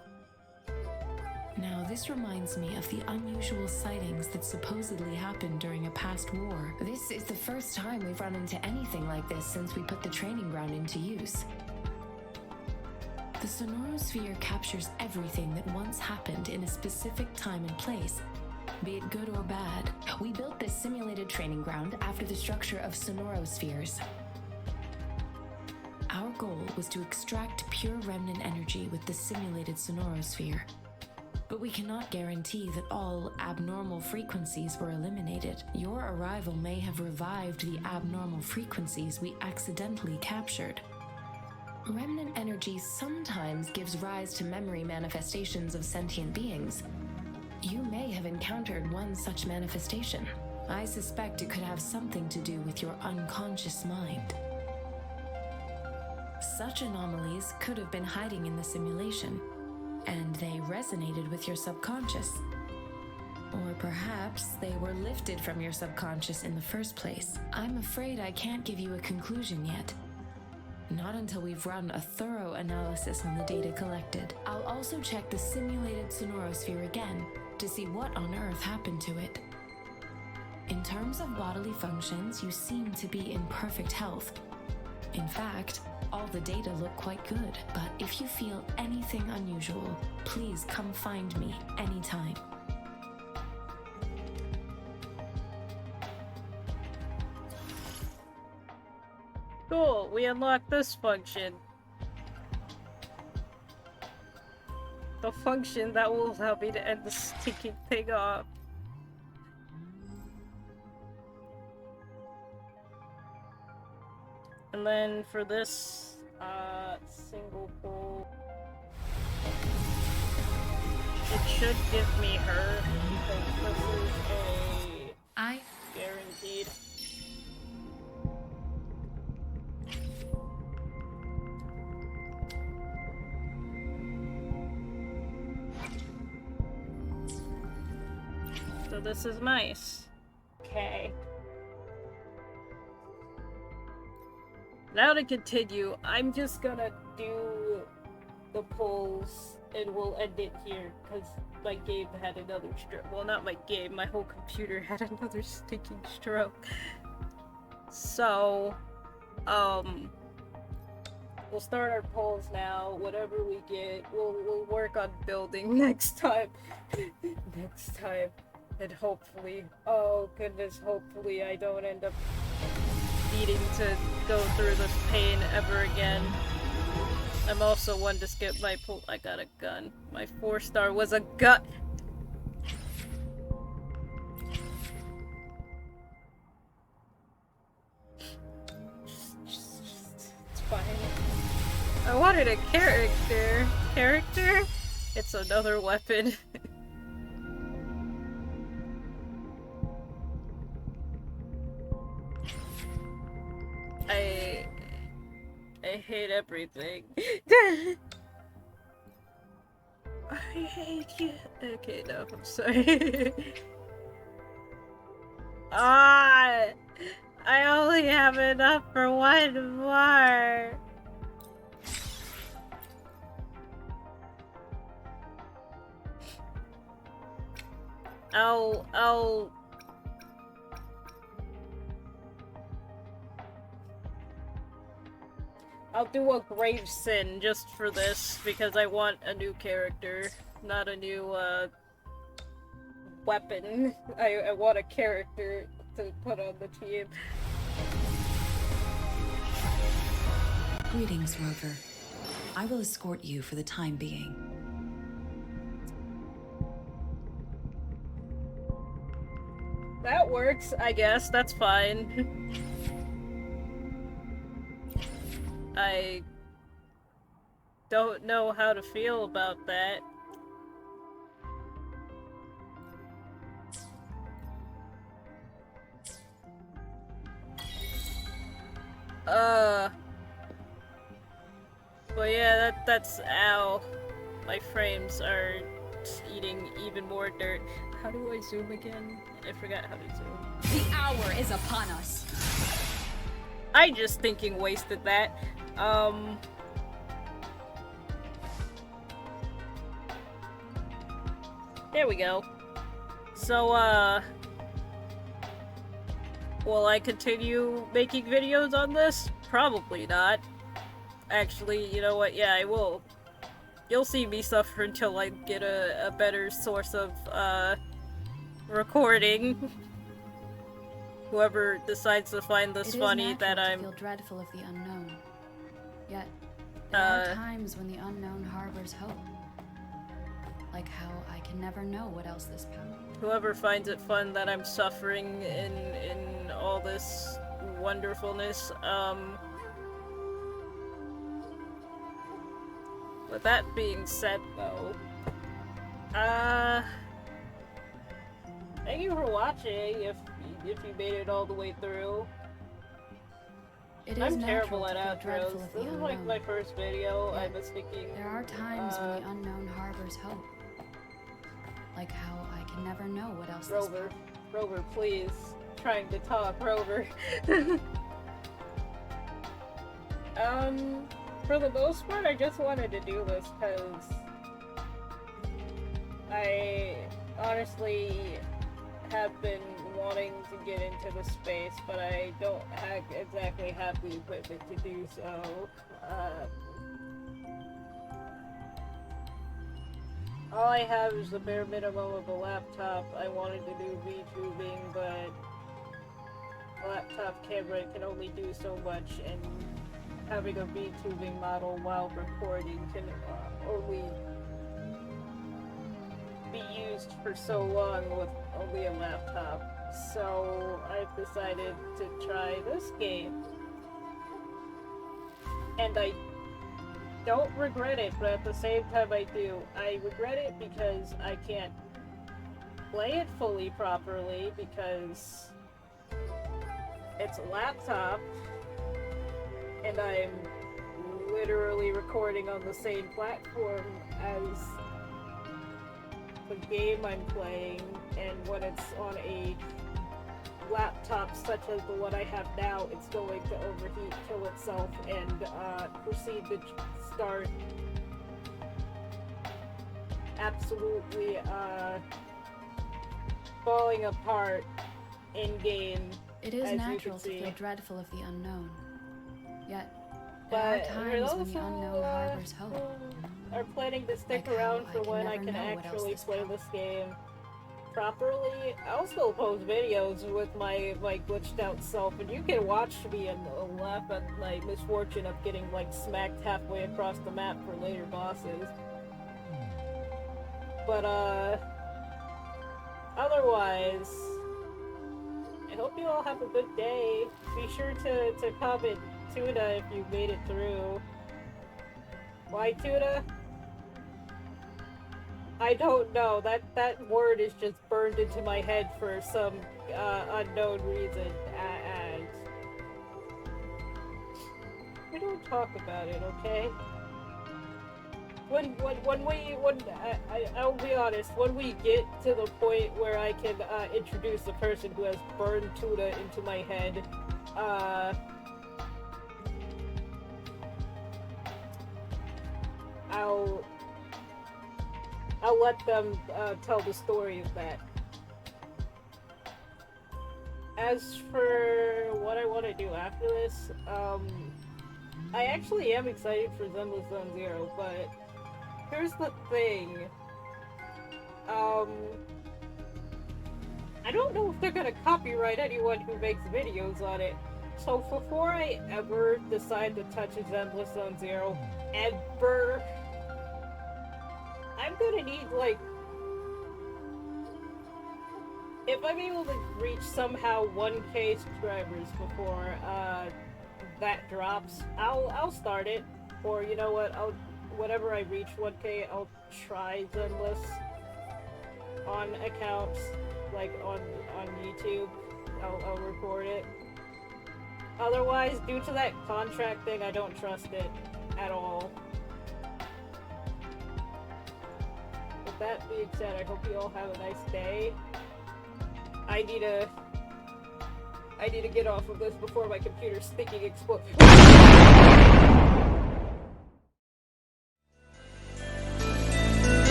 [SPEAKER 5] Now, this reminds me of the unusual sightings that supposedly happened during a past war. This is the first time we've run into anything like this since we put the training ground into use. The sonorosphere captures everything that once happened in a specific time and place, be it good or bad. We built this simulated training ground after the structure of sonorospheres. Our goal was to extract pure remnant energy with the simulated sonorosphere. But we cannot guarantee that all abnormal frequencies were eliminated. Your arrival may have revived the abnormal frequencies we accidentally captured. Remnant energy sometimes gives rise to memory manifestations of sentient beings. You may have encountered one such manifestation. I suspect it could have something to do with your unconscious mind. Such anomalies could have been hiding in the simulation, and they resonated with your subconscious. Or perhaps they were lifted from your subconscious in the first place. I'm afraid I can't give you a conclusion yet. Not until we've run a thorough analysis on the data collected. I'll also check the simulated sonorosphere again to see what on earth happened to it. In terms of bodily functions, you seem to be in perfect health. In fact, all the data look quite good, but if you feel anything unusual, please come find me anytime.
[SPEAKER 1] Cool, we unlocked this function. The function that will allow me to end the stinking thing off. And then for this, single pull, it should give me her, because this is a guaranteed. So this is nice. Okay. Now to continue, I'm just gonna do the pulls and we'll end it here because my game had another stroke. Well, not my game, my whole computer had another stinking stroke. So, We'll start our polls now. Whatever we get, we'll work on building next time. Next time. And hopefully, oh goodness, hopefully I don't end up needing to go through this pain ever again. I'm also one to skip my poll. I got a gun. My 4-star was a gun. It's fine. I wanted a character. Character? It's another weapon. I hate everything. I hate you. Okay, no, I'm sorry. I only have enough for one more. I'll do a grave sin just for this, because I want a new character, not a new, weapon. I want a character to put on the team.
[SPEAKER 5] Greetings, Rover. I will escort you for the time being.
[SPEAKER 1] That works, I guess. That's fine. I don't know how to feel about that. But yeah, that's ow. My frames are eating even more dirt. How do I zoom again? I forgot how to zoom.
[SPEAKER 4] The hour is upon us.
[SPEAKER 1] I just thinking wasted that. There we go. So, will I continue making videos on this? Probably not. Actually, you know what? Yeah, I will. You'll see me suffer until I get a better source of, recording. Whoever decides to find this funny that I'm...
[SPEAKER 6] It is natural to feel dreadful of the unknown. Yet, there are times when the unknown harbors hope. Like how I can never know what else this power...
[SPEAKER 1] Whoever finds it fun that I'm suffering in all this wonderfulness, With that being said, though, thank you for watching, if you made it all the way through. I'm terrible at outros. This is like my first video. I was thinking...
[SPEAKER 6] There are times when the unknown harbors hope. Like how I can never know what else
[SPEAKER 1] Rover, Rover, please. Trying to talk, Rover. For the most part, I just wanted to do this because I honestly have been wanting to get into the space, but I don't exactly have the equipment to do so. All I have is the bare minimum of a laptop. I wanted to do VTubing, but a laptop camera can only do so much, and having a VTubing model while recording can only be used for so long with only a laptop. So I've decided to try this game. And I don't regret it, but at the same time I do. I regret it because I can't play it fully properly because it's a laptop and I'm literally recording on the same platform as the game I'm playing, and when it's on a laptop such as the one I have now, it's going to overheat, kill itself, and proceed to start absolutely falling apart in game.
[SPEAKER 6] It is natural to feel dreadful of the unknown. Yet, There are
[SPEAKER 1] But for
[SPEAKER 6] times
[SPEAKER 1] those
[SPEAKER 6] when the unknown harbors hope.
[SPEAKER 1] who are planning to stick
[SPEAKER 6] Like how
[SPEAKER 1] around
[SPEAKER 6] I
[SPEAKER 1] for
[SPEAKER 6] can
[SPEAKER 1] when I
[SPEAKER 6] never
[SPEAKER 1] can
[SPEAKER 6] know what else
[SPEAKER 1] actually
[SPEAKER 6] this
[SPEAKER 1] play
[SPEAKER 6] power-
[SPEAKER 1] this game properly, I'll still post videos with my glitched out self, and you can watch me and laugh at my misfortune of getting like smacked halfway across the map for later bosses. But otherwise, I hope you all have a good day. Be sure to comment Tuna if you made it through. Why Tuna? I don't know. That word is just burned into my head for some unknown reason. And we don't talk about it, okay? I'll be honest. When we get to the point where I can introduce the person who has burned Tuna into my head, I'll let them tell the story of that. As for what I want to do after this, I actually am excited for Zenless Zone Zero, but here's the thing. I don't know if they're gonna copyright anyone who makes videos on it. So before I ever decide to touch a Zenless Zone Zero, ever, I'm gonna need, like, if I'm able to reach somehow 1K subscribers before that drops, I'll start it. Or you know what? Whenever I reach 1K, I'll try Zenless on accounts, like on YouTube. I'll record it. Otherwise, due to that contract thing, I don't trust it at all. With that being said, I hope you all have a nice day. I need to get off of this before my computer's thinking explodes.